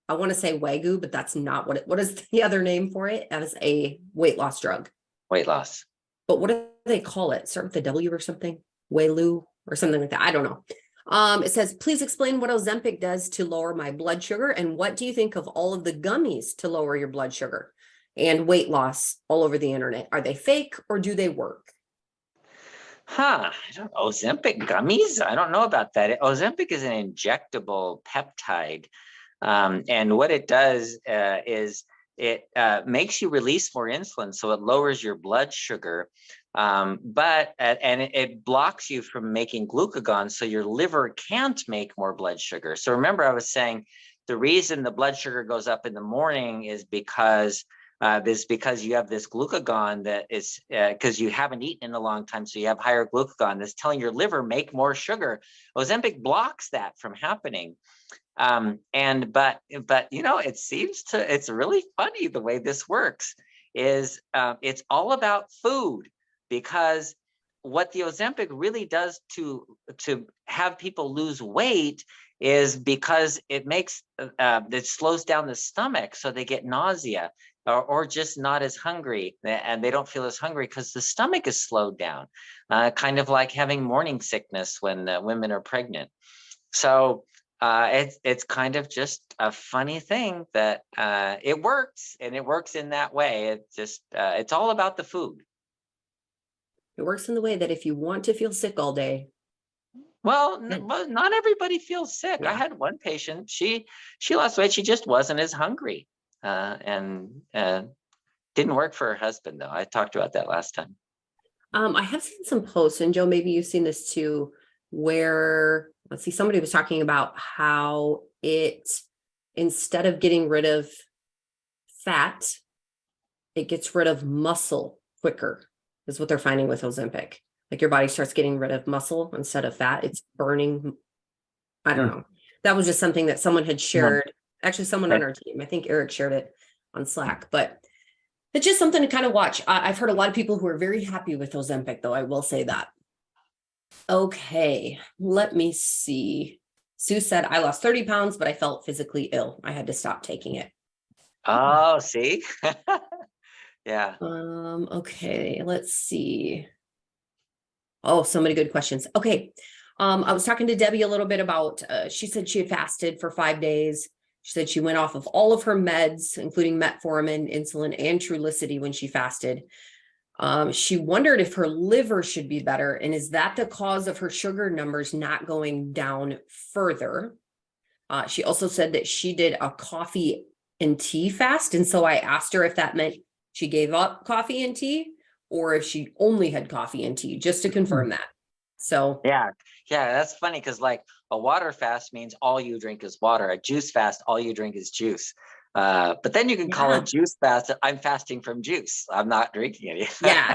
I want to say Wagyu, but that's not what is the other name for it? As a weight loss drug. Weight loss. But what do they call it? Start with a W or something? Waylu or something like that. I don't know. It says, please explain what Ozempic does to lower my blood sugar, and what do you think of all of the gummies to lower your blood sugar and weight loss all over the internet? Are they fake or do they work? I don't know. Ozempic gummies? I don't know about that. Ozempic is an injectable peptide. And what it does is it makes you release more insulin, so it lowers your blood sugar. But it blocks you from making glucagon, so your liver can't make more blood sugar. So remember, I was saying the reason the blood sugar goes up in the morning is because you have this glucagon that is because you haven't eaten in a long time, so you have higher glucagon that's telling your liver make more sugar. Ozempic blocks that from happening. But it's really funny the way this works is it's all about food. Because what the Ozempic really does to have people lose weight is because it makes it slows down the stomach, so they get nausea. or just not as hungry, and they don't feel as hungry because the stomach is slowed down, kind of like having morning sickness when women are pregnant. So it's kind of just a funny thing that it works, and it works in that way. It's all about the food. It works in the way that if you want to feel sick all day, Well, Good. not everybody feels sick. I Yeah. had one patient, she lost weight, she just wasn't as hungry, and didn't work for her husband though. I talked about that last time. I have seen some posts, and Joe, maybe you've seen this too, where let's see, somebody was talking about how it, instead of getting rid of fat, it gets rid of muscle quicker, is what they're finding with Ozempic. Like your body starts getting rid of muscle instead of fat. It's burning. I don't know. That was just something that someone had shared. Actually, someone on our team, I think Eric shared it on Slack, but it's just something to kind of watch. I've heard a lot of people who are very happy with Ozempic, though. I will say that. Okay, let me see. Sue said, I lost 30 pounds, but I felt physically ill. I had to stop taking it. Oh, see? Yeah. Okay, let's see. Oh, so many good questions. Okay. I was talking to Debbie a little bit about, she said she had fasted for 5 days. She said she went off of all of her meds, including metformin, insulin, and Trulicity when she fasted. She wondered if her liver should be better, and is that the cause of her sugar numbers not going down further? She also said that she did a coffee and tea fast, and so I asked her if that meant she gave up coffee and tea, or if she only had coffee and tea, just to confirm that. So Yeah, that's funny because like a water fast means all you drink is water. A juice fast, all you drink is juice. But then you can call it juice fast. I'm fasting from juice. I'm not drinking any.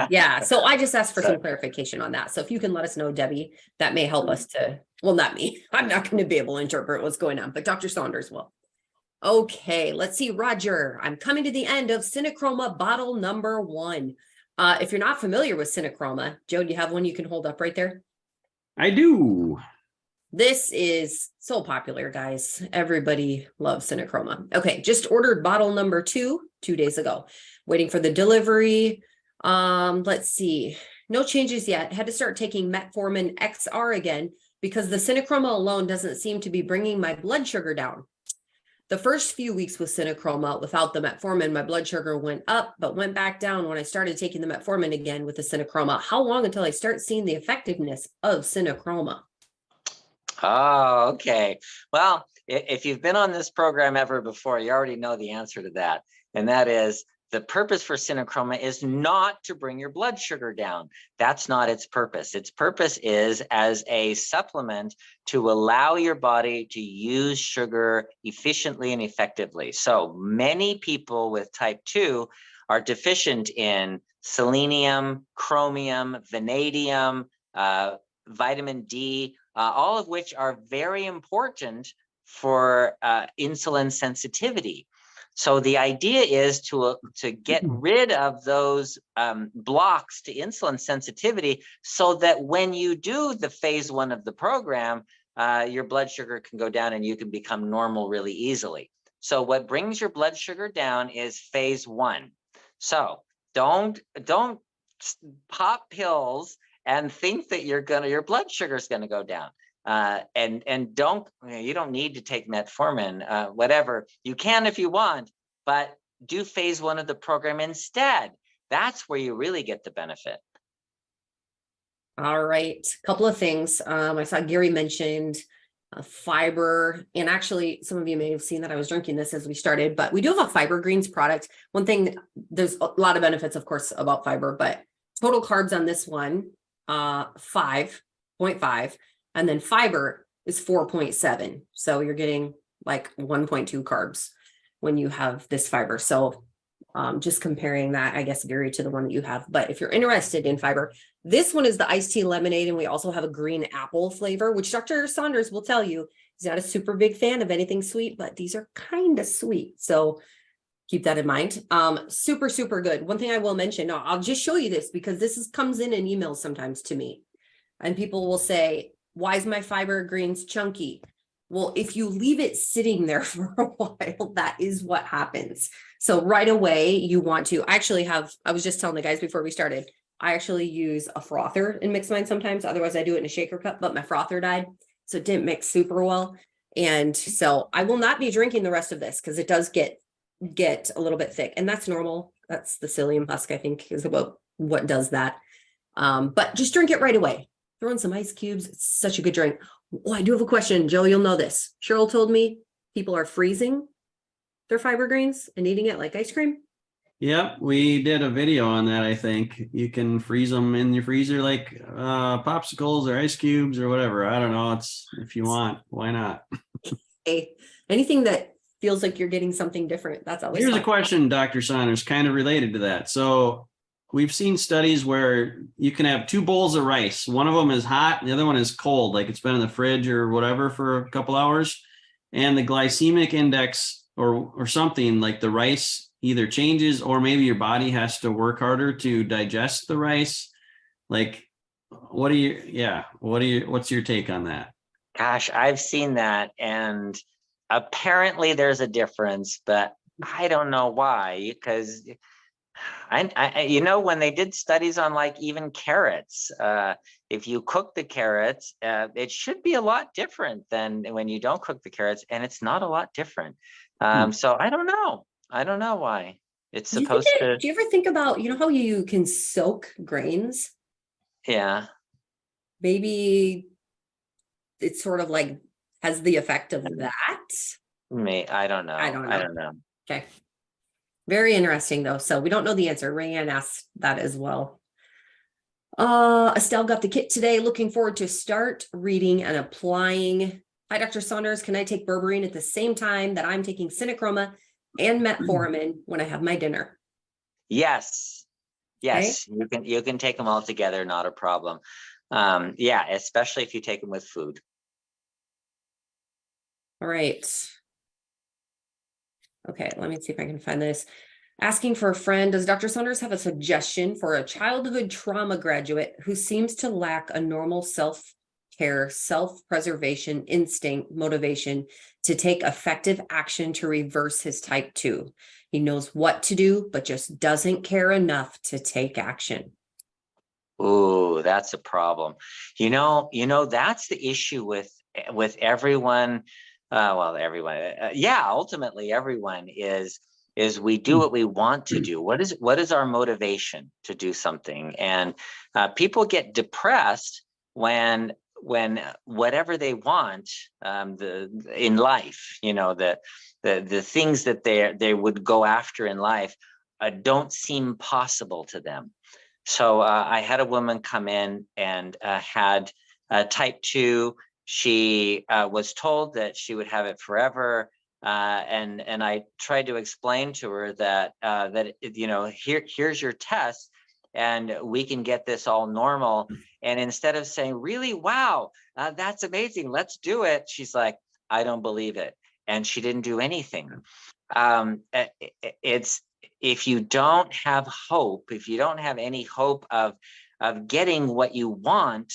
yeah. So I just asked for So- some clarification on that. So if you can let us know, Debbie, that may help us to, well, not me. I'm not going to be able to interpret what's going on, but Dr. Saunders will. Okay, let's see, Roger. I'm coming to the end of Cinechroma bottle number 1. If you're not familiar with Cinechroma, Joe, do you have one you can hold up right there? I do. This is so popular, guys. Everybody loves Cinechroma. Okay, just ordered bottle number 2 days ago. Waiting for the delivery. Let's see. No changes yet. Had to start taking metformin XR again because the Cinechroma alone doesn't seem to be bringing my blood sugar down. The first few weeks with Cinechroma, without the metformin, my blood sugar went up, but went back down when I started taking the metformin again with the Cinechroma. How long until I start seeing the effectiveness of Cinechroma? Oh, okay. Well, if you've been on this program ever before, you already know the answer to that. And that is the purpose for Cinechroma is not to bring your blood sugar down. That's not its purpose. Its purpose is as a supplement to allow your body to use sugar efficiently and effectively. So many people with type 2 are deficient in selenium, chromium, vanadium, vitamin D, all of which are very important for insulin sensitivity. So the idea is to get rid of those blocks to insulin sensitivity so that when you do the phase 1 of the program, your blood sugar can go down and you can become normal really easily. So what brings your blood sugar down is phase 1. So don't pop pills and think that your blood sugar is going to go down. And you don't need to take metformin, whatever. You can if you want, but do phase 1 of the program instead. That's where you really get the benefit. All right, couple of things. I saw Gary mentioned fiber, and actually some of you may have seen that I was drinking this as we started, but we do have a fiber greens product. One thing, there's a lot of benefits, of course, about fiber, but total carbs on this one, 5.5, and then fiber is 4.7. So you're getting like 1.2 carbs when you have this fiber. So just comparing that, I guess, Gary, to the one that you have. But if you're interested in fiber, this one is the iced tea lemonade, and we also have a green apple flavor, which Dr. Saunders will tell you he's not a super big fan of anything sweet, but these are kind of sweet. So keep that in mind. Super, super good. One thing I will mention, I'll just show you this because this comes in emails sometimes to me. And people will say, why is my fiber greens chunky? Well, if you leave it sitting there for a while, that is what happens. So right away, you want to I was just telling the guys before we started, I actually use a frother and mix mine sometimes. Otherwise, I do it in a shaker cup, but my frother died. So it didn't mix super well. And so I will not be drinking the rest of this because it does get a little bit thick. And that's normal. That's the psyllium husk, I think, is about what does that. But just drink it right away. Throw in some ice cubes. It's such a good drink. Oh, I do have a question. Joe, you'll know this. Cheryl told me people are freezing their fiber greens and eating it like ice cream. Yep, we did a video on that. I think you can freeze them in your freezer like popsicles or ice cubes or whatever. I don't know. It's if you want, why not? Hey, anything that feels like you're getting something different, that's always Here's a fun. question, Dr. Saunders, kind of related to that. So we've seen studies where you can have two bowls of rice. One of them is hot, and the other one is cold, like it's been in the fridge or whatever for a couple hours. And the glycemic index or something like the rice either changes or maybe your body has to work harder to digest the rice. Like, what's your take on that? Gosh, I've seen that, and apparently there's a difference, but I don't know why, because when they did studies on like even carrots, if you cook the carrots, it should be a lot different than when you don't cook the carrots, and it's not a lot different. So I don't know. I don't know why it's supposed to. Do you ever think about, how you can soak grains? Yeah. Maybe it's sort of like has the effect of that. I don't know. I don't know. I don't know. Okay. Very interesting though. So we don't know the answer. Rayanne asked that as well. Estelle got the kit today. Looking forward to start reading and applying. Hi, Dr. Saunders. Can I take berberine at the same time that I'm taking Synachroma and metformin when I have my dinner? Yes. Yes. Okay. You can take them all together. Not a problem. Yeah, especially if you take them with food. All right. Okay, let me see if I can find this. Asking for a friend, does Dr. Saunders have a suggestion for a childhood trauma graduate who seems to lack a normal self-care, self-preservation instinct, motivation to take effective action to reverse his type 2? He knows what to do, but just doesn't care enough to take action. Ooh, that's a problem. That's the issue with everyone. Everyone. Ultimately, everyone is we do what we want to do. What is our motivation to do something? And people get depressed when whatever they want in life, the things that they would go after in life don't seem possible to them. So I had a woman come in and had type 2. She was told that she would have it forever. And I tried to explain to her that here's your test and we can get this all normal. And instead of saying, really, wow, that's amazing, let's do it, she's like, I don't believe it. And she didn't do anything. If you don't have hope, if you don't have any hope of getting what you want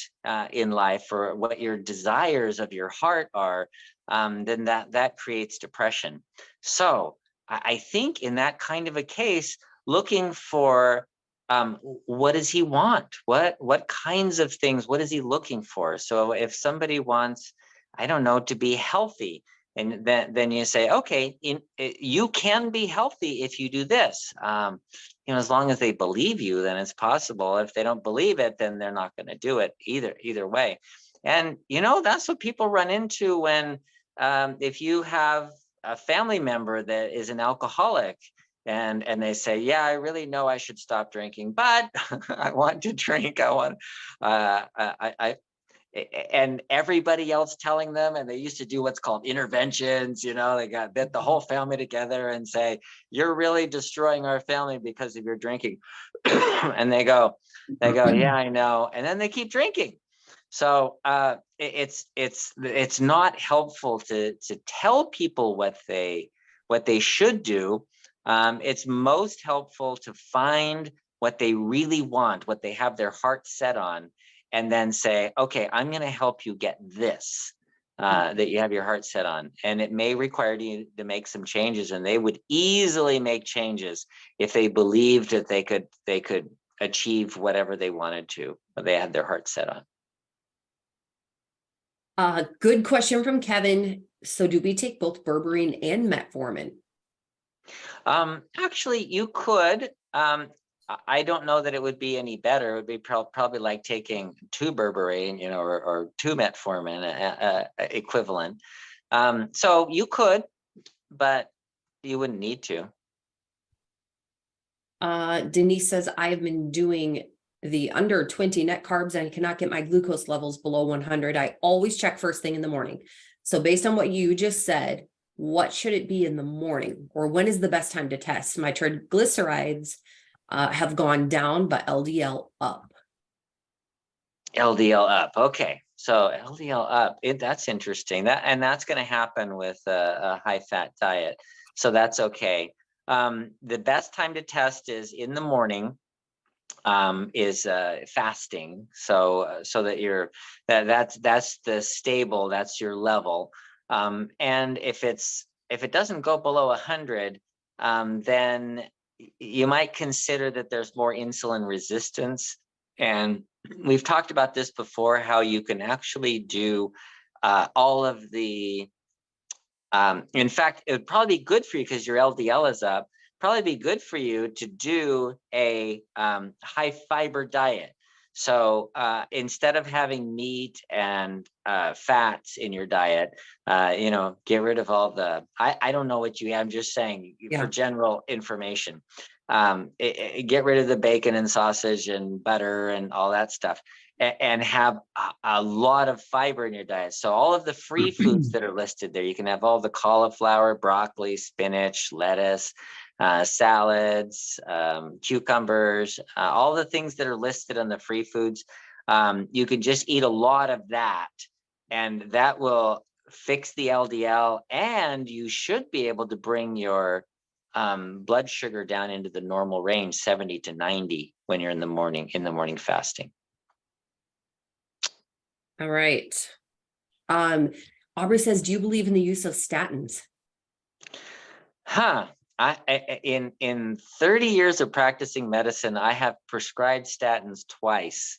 in life or what your desires of your heart are, then that creates depression. So I think in that kind of a case, looking for what does he want? What kinds of things? What is he looking for? So if somebody wants, I don't know, to be healthy, and then you say, okay, you can be healthy if you do this. As long as they believe you, then it's possible. If they don't believe it, then they're not going to do it either way. And that's what people run into when if you have a family member that is an alcoholic and they say, yeah, I really know I should stop drinking, but I want to drink. And everybody else telling them, and they used to do what's called interventions, they got the whole family together and say, you're really destroying our family because of your drinking. And they go, yeah, I know. And then they keep drinking. So it's not helpful to tell people what they should do. It's most helpful to find what they really want, what they have their heart set on, and then say, okay, I'm going to help you get this. that you have your heart set on, and it may require you to make some changes, and they would easily make changes if they believed that they could achieve whatever they wanted to, but they had their heart set on. Good question from Kevin. So do we take both berberine and metformin? Actually, you could. I don't know that it would be any better. It would be probably like taking 2 berberine, or 2 metformin equivalent. So you could, but you wouldn't need to. Denise says, I have been doing the under 20 net carbs and I cannot get my glucose levels below 100. I always check first thing in the morning. So based on what you just said, what should it be in the morning, or when is the best time to test? My triglycerides have gone down, but LDL up. LDL up. Okay. So LDL up, that's interesting. That's going to happen with a high fat diet. So that's okay. The best time to test is in the morning, is fasting. So that that's the stable, that's your level. And if it doesn't go below 100, then you might consider that there's more insulin resistance. And we've talked about this before, how you can actually do all of the, in fact, it would probably be good for you because your LDL is up, probably be good for you to do a high fiber diet. So instead of having meat and fats in your diet, get rid of all the, I don't know what you have, I'm just saying for general information. Get rid of the bacon and sausage and butter and all that stuff, and have a lot of fiber in your diet. So all of the free foods that are listed there, you can have all the cauliflower, broccoli, spinach, lettuce, salads, cucumbers, all the things that are listed on the free foods. You can just eat a lot of that, and that will fix the LDL, and you should be able to bring your blood sugar down into the normal range, 70 to 90, when you're in the morning fasting. All right. Aubrey says, do you believe in the use of statins? In 30 years of practicing medicine, I have prescribed statins twice.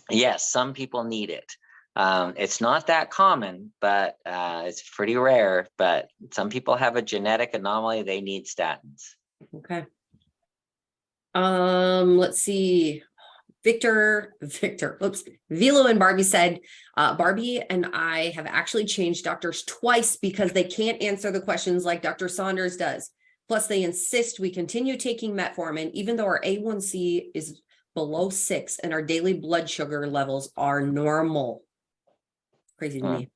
Yes, some people need it. It's not that common, but it's pretty rare. But some people have a genetic anomaly; they need statins. Okay. Let's see. Victor, oops, Velo and Barbie said, Barbie and I have actually changed doctors twice because they can't answer the questions like Dr. Saunders does. Plus, they insist we continue taking metformin, even though our A1C is below 6 and our daily blood sugar levels are normal. Crazy to me.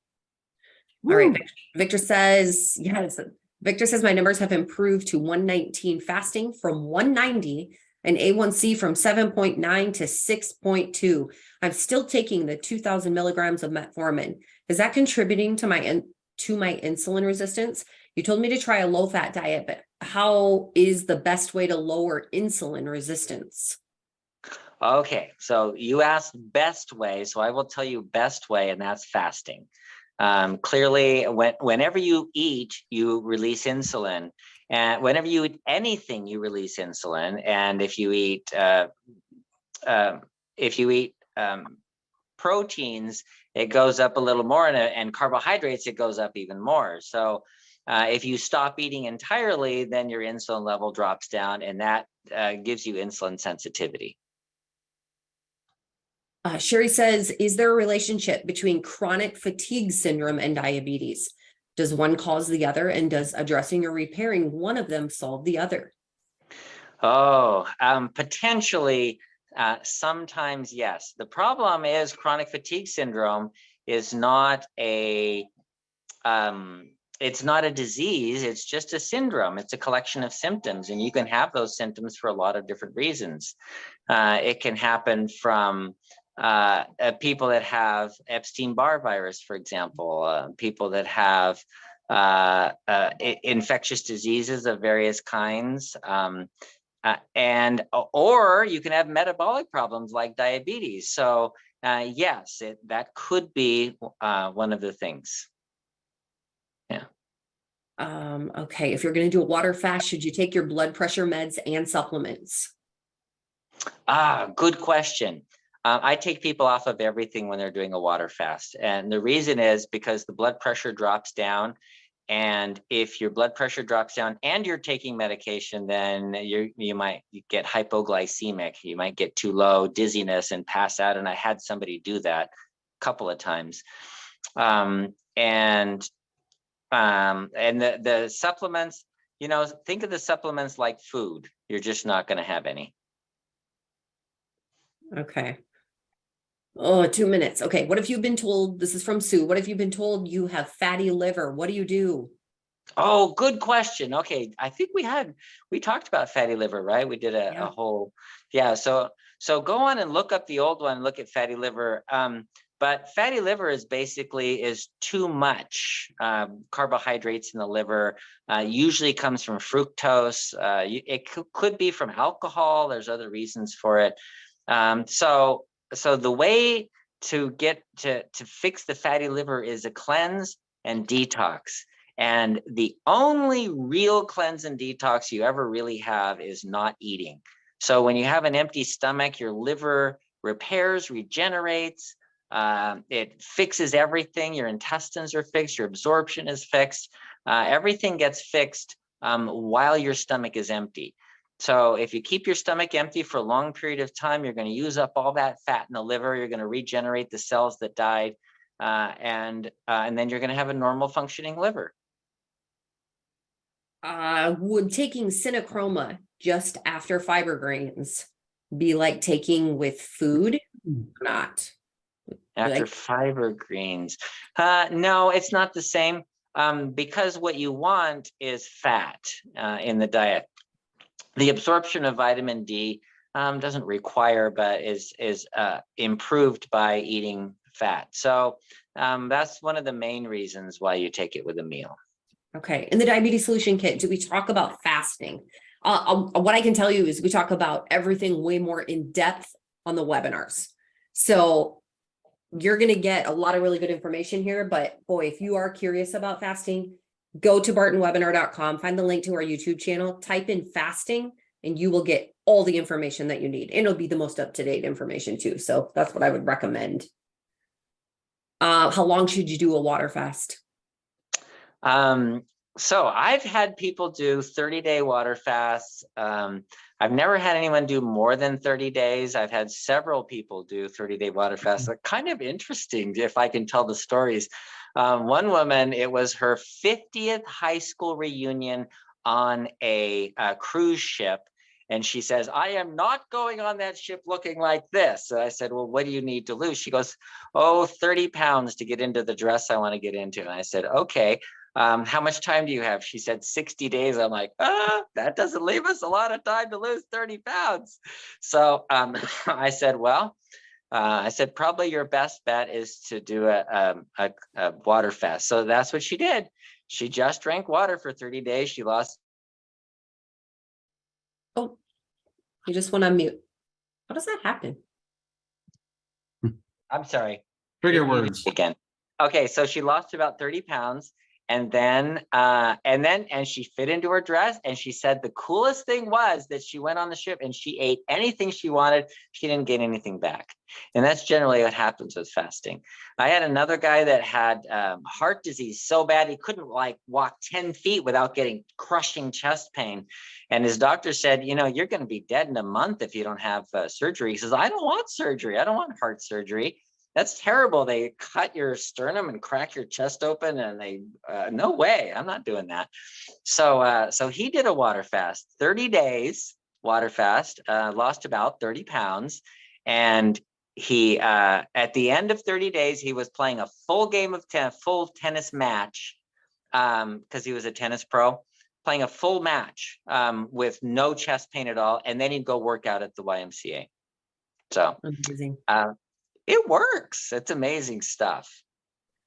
All right. Victor says, yes. Victor says my numbers have improved to 119 fasting from 190 and A1C from 7.9 to 6.2. I'm still taking the 2,000 milligrams of metformin. Is that contributing to my insulin resistance? You told me to try a low-fat diet, but how is the best way to lower insulin resistance? Okay, so you asked best way, so I will tell you best way, and that's fasting. Clearly, whenever you eat, you release insulin. And whenever you eat anything, you release insulin. And if you eat proteins, it goes up a little more, and carbohydrates, it goes up even more. So if you stop eating entirely, then your insulin level drops down, and that gives you insulin sensitivity. Sherry says, is there a relationship between chronic fatigue syndrome and diabetes? Does one cause the other, and does addressing or repairing one of them solve the other? Oh, potentially, sometimes yes. The problem is chronic fatigue syndrome is not it's not a disease, it's just a syndrome. It's a collection of symptoms, and you can have those symptoms for a lot of different reasons. It can happen from people that have Epstein-Barr virus, for example, people that have infectious diseases of various kinds, or you can have metabolic problems like diabetes. So yes, that could be one of the things. Okay, if you're going to do a water fast, should you take your blood pressure meds and supplements? Good question. I take people off of everything when they're doing a water fast. And the reason is because the blood pressure drops down. And if your blood pressure drops down and you're taking medication, then you might get hypoglycemic. You might get too low, dizziness, and pass out. And I had somebody do that a couple of times. And the supplements, think of the supplements like food. You're just not going to have any. Okay. Oh, 2 minutes. Okay. What if you've been told, this is from Sue, what if you've been told you have fatty liver? What do you do? Oh, good question. Okay. I think we talked about fatty liver, right? We did a whole, So go on and look up the old one, look at fatty liver. But fatty liver is too much carbohydrates in the liver. Usually comes from fructose. It could be from alcohol. There's other reasons for it. So the way to get to fix the fatty liver is a cleanse and detox. And the only real cleanse and detox you ever really have is not eating. So when you have an empty stomach, your liver repairs, regenerates, it fixes everything. Your intestines are fixed, your absorption is fixed. Everything gets fixed while your stomach is empty. So if you keep your stomach empty for a long period of time, you're going to use up all that fat in the liver. You're going to regenerate the cells that died, and then you're going to have a normal functioning liver. Would taking Synachroma just after fiber grains be like taking with food or not? After fiber greens? No, it's not the same, because what you want is fat in the diet. The absorption of vitamin D doesn't require, but is improved by eating fat. So that's one of the main reasons why you take it with a meal. Okay. In the diabetes solution kit, do we talk about fasting? What I can tell you is we talk about everything way more in depth on the webinars. So you're going to get a lot of really good information here, but boy, if you are curious about fasting, go to bartonwebinar.com, find the link to our YouTube channel, type in fasting, and you will get all the information that you need. And it'll be the most up-to-date information too. So that's what I would recommend. How long should you do a water fast? So I've had people do 30-day water fasts. I've never had anyone do more than 30 days. I've had several people do 30-day water fasts. They're kind of interesting if I can tell the stories. One woman, it was her 50th high school reunion on a cruise ship. And she says, I am not going on that ship looking like this. So I said, well, what do you need to lose? She goes, 30 pounds to get into the dress I want to get into. And I said, okay. How much time do you have? She said 60 days. I'm like, that doesn't leave us a lot of time to lose 30 pounds. So I said, probably your best bet is to do a water fast. So that's what she did. She just drank water for 30 days. She lost. Oh, you just went on mute. How does that happen? I'm sorry. Trigger words. Again. Okay, so she lost about 30 pounds. And then she fit into her dress. And she said the coolest thing was that she went on the ship and she ate anything she wanted. She didn't gain anything back. And that's generally what happens with fasting. I had another guy that had heart disease so bad he couldn't walk 10 feet without getting crushing chest pain. And his doctor said, you're going to be dead in a month if you don't have surgery. He says, I don't want surgery. I don't want heart surgery. That's terrible. They cut your sternum and crack your chest open, and no way, I'm not doing that. So he did a water fast, 30 days water fast, lost about 30 pounds. And he, at the end of 30 days, he was playing a full game of full tennis match, because he was a tennis pro, playing a full match with no chest pain at all. And then he'd go work out at the YMCA. So amazing. It works. It's amazing stuff.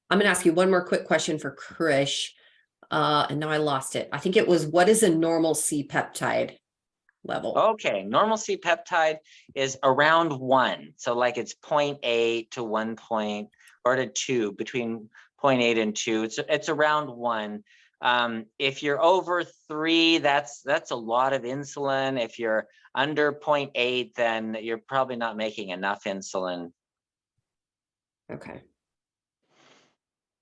I'm going to ask you one more quick question for Krish. And now I lost it. I think it was, what is a normal C peptide? level. Okay, normal C-peptide is around 1. So like it's 0.8 to 1 point or to 2, between 0.8 and 2. It's around 1. If you're over 3, that's a lot of insulin. If you're under 0.8, then you're probably not making enough insulin. Okay.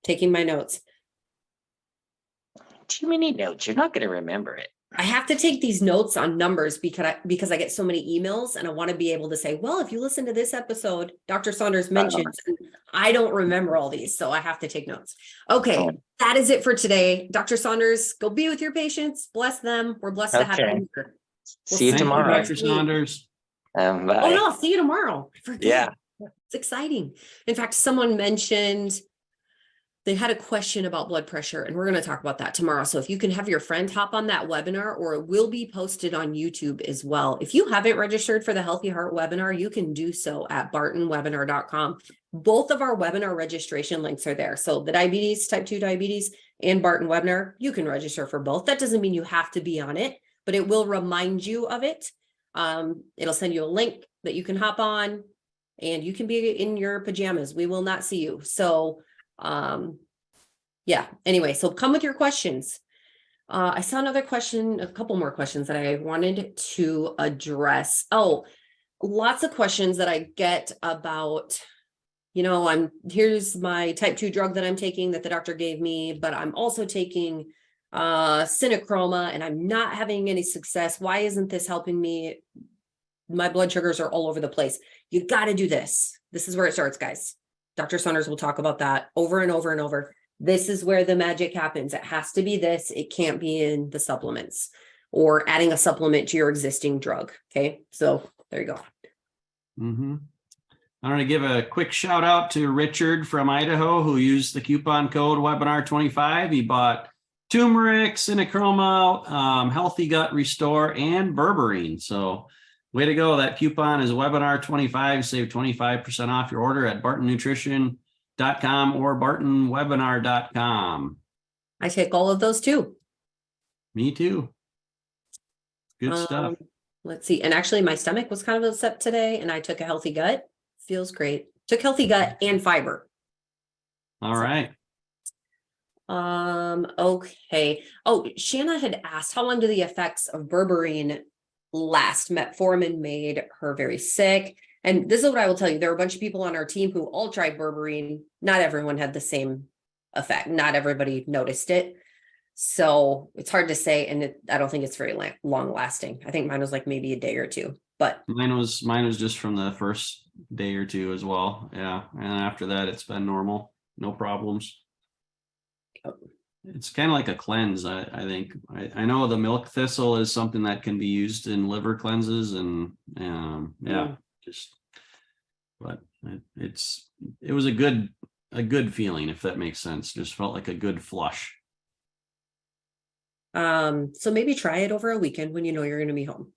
Taking my notes. Too many notes. You're not going to remember it. I have to take these notes on numbers because I get so many emails, and I want to be able to say, well, if you listen to this episode, Dr. Saunders mentions, I don't remember all these, so I have to take notes. Okay, that is it for today. Dr. Saunders, go be with your patients. Bless them. We're blessed to have you here. See you Thank tomorrow. Dr. Saunders. Bye. Oh no, I'll see you tomorrow. I forget. Yeah. It's exciting. In fact, someone mentioned they had a question about blood pressure, and we're going to talk about that tomorrow. So if you can have your friend hop on that webinar, or it will be posted on YouTube as well. If you haven't registered for the Healthy Heart webinar, you can do so at bartonwebinar.com. Both of our webinar registration links are there. So the diabetes, type 2 diabetes, and Barton webinar, you can register for both. That doesn't mean you have to be on it, but it will remind you of it. It'll send you a link that you can hop on, and you can be in your pajamas. We will not see you. So yeah, anyway, so come with your questions. I saw another question, a couple more questions that I wanted to address. Oh, lots of questions that I get about, here's my type 2 drug that I'm taking that the doctor gave me, but I'm also taking synochroma and I'm not having any success. Why isn't this helping me? My blood sugars are all over the place. You got to do this. This is where it starts, guys. Dr. Saunders will talk about that over and over and over. This is where the magic happens. It has to be this. It can't be in the supplements or adding a supplement to your existing drug. Okay. So there you go. Mm-hmm. I want to give a quick shout out to Richard from Idaho, who used the coupon code webinar25. He bought turmeric, synochroma, healthy gut restore, and berberine. So way to go. That coupon is webinar25. Save 25% off your order at bartonnutrition.com or bartonwebinar.com. I take all of those too. Me too. Good stuff. Let's see. And actually my stomach was kind of upset today, and I took a healthy gut. Feels great. Took healthy gut and fiber. All right. Okay. Oh, Shanna had asked, how long do the effects of berberine last? Metformin made her very sick. And this is what I will tell you. There are a bunch of people on our team who all tried berberine. Not everyone had the same effect. Not everybody noticed it. So it's hard to say. And I don't think it's very long lasting. I think mine was like maybe a day or two, but mine was just from the first day or two as well. Yeah. And after that, it's been normal. No problems. It's kind of like a cleanse. I think I know the milk thistle is something that can be used in liver cleanses, and but it was a good feeling, if that makes sense. Just felt like a good flush. So maybe try it over a weekend when you know you're going to be home.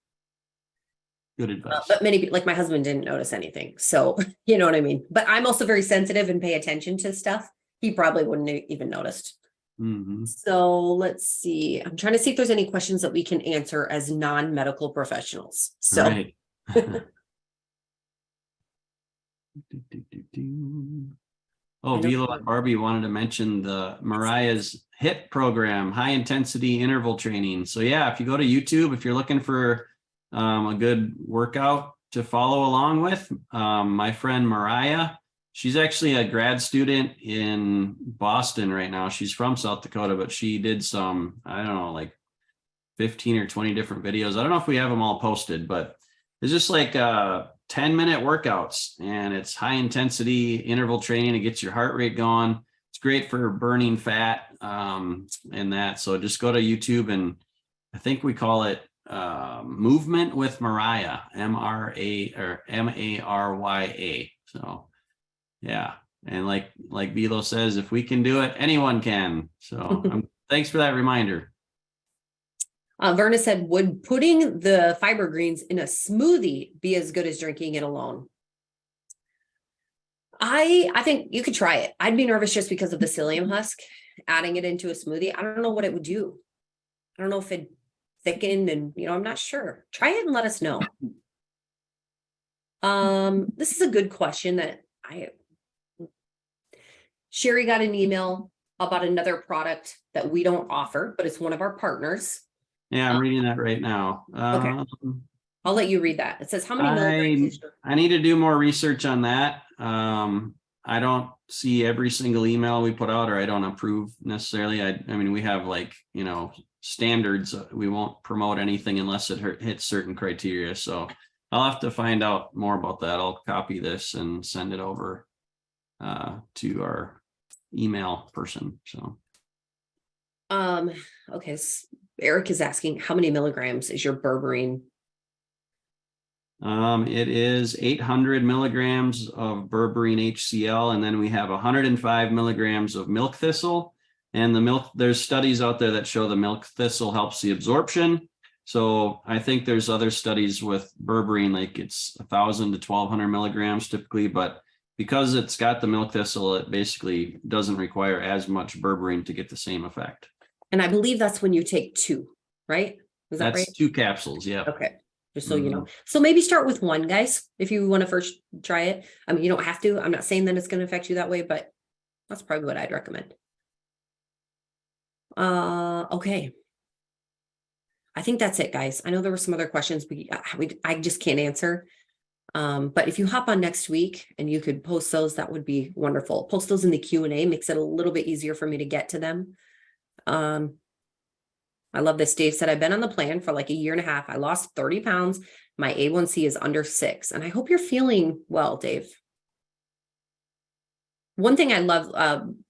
Good advice. But many, like my husband, didn't notice anything. So you know what I mean? But I'm also very sensitive and pay attention to stuff. He probably wouldn't have even noticed. Mm-hmm. So let's see. I'm trying to see if there's any questions that we can answer as non-medical professionals. So right. Oh, Vilo and Barbie wanted to mention the Mariah's HIT program, high intensity interval training. So yeah, if you go to YouTube, if you're looking for a good workout to follow along with, my friend Mariah, she's actually a grad student in Boston right now. She's from South Dakota, but she did some, I don't know, like 15 or 20 different videos. I don't know if we have them all posted, but it's just like 10-minute workouts, and it's high intensity interval training. It gets your heart rate going. It's great for burning fat and that. So just go to YouTube, and I think we call it Movement with Mariah, Marya. So yeah. And like Vilo says, if we can do it, anyone can. So thanks for that reminder. Verna said, would putting the fiber greens in a smoothie be as good as drinking it alone? I think you could try it. I'd be nervous just because of the psyllium husk, adding it into a smoothie. I don't know what it would do. I don't know if thickened and, I'm not sure. Try it and let us know. This is a good question that Sherry got an email about another product that we don't offer, but it's one of our partners. Yeah, I'm reading that right now. Okay. I'll let you read that. It says how many milligrams? I need to do more research on that. I don't see every single email we put out, or I don't approve necessarily. I mean, we have like, standards. We won't promote anything unless it hits certain criteria. So I'll have to find out more about that. I'll copy this and send it over to our email person. So. Okay. Eric is asking how many milligrams is your berberine? It is 800 milligrams of berberine HCl, and then we have 105 milligrams of milk thistle. And there's studies out there that show the milk thistle helps the absorption. So I think there's other studies with berberine, like it's 1,000 to 1,200 milligrams typically, but because it's got the milk thistle, it basically doesn't require as much berberine to get the same effect. And I believe that's when you take 2, right? Is that That's right? 2 capsules. Yeah. Okay. Just so you know. So maybe start with 1, guys, if you want to first try it. I mean, you don't have to. I'm not saying that it's going to affect you that way, but that's probably what I'd recommend. Okay. I think that's it, guys. I know there were some other questions I just can't answer. But if you hop on next week and you could post those, that would be wonderful. Post those in the Q&A, makes it a little bit easier for me to get to them. I love this. Dave said, I've been on the plan for like a year and a half. I lost 30 pounds. My A1C is under 6. And I hope you're feeling well, Dave. One thing I love,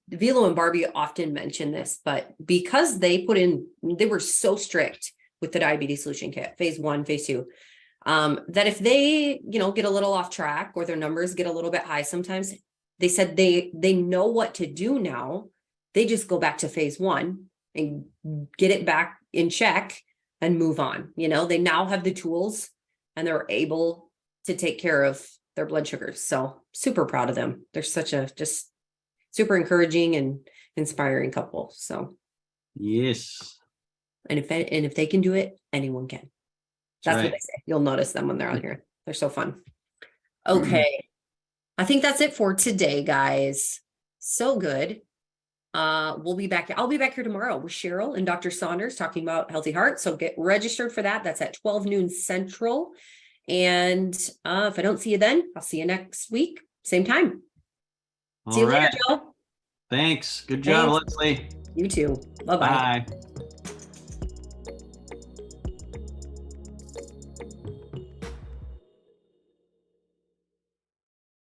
Velo and Barbie often mention this, but because they were so strict with the diabetes solution kit, phase 1, phase 2, that if they, get a little off track or their numbers get a little bit high, sometimes they said they know what to do now. They just go back to phase 1 and get it back in check and move on. They now have the tools and they're able to take care of their blood sugars. So super proud of them. They're such a just super encouraging and inspiring couple. So yes. And if they can do it, anyone can. That's right. What they say. You'll notice them when they're on here. They're so fun. Okay. I think that's it for today, guys. So good. We'll be back. I'll be back here tomorrow with Cheryl and Dr. Saunders talking about healthy heart. So get registered for that. That's at 12 noon Central. And if I don't see you then, I'll see you next week. Same time. See you later, Joe. Thanks. Good job, Leslie. You too. Bye-bye. Bye.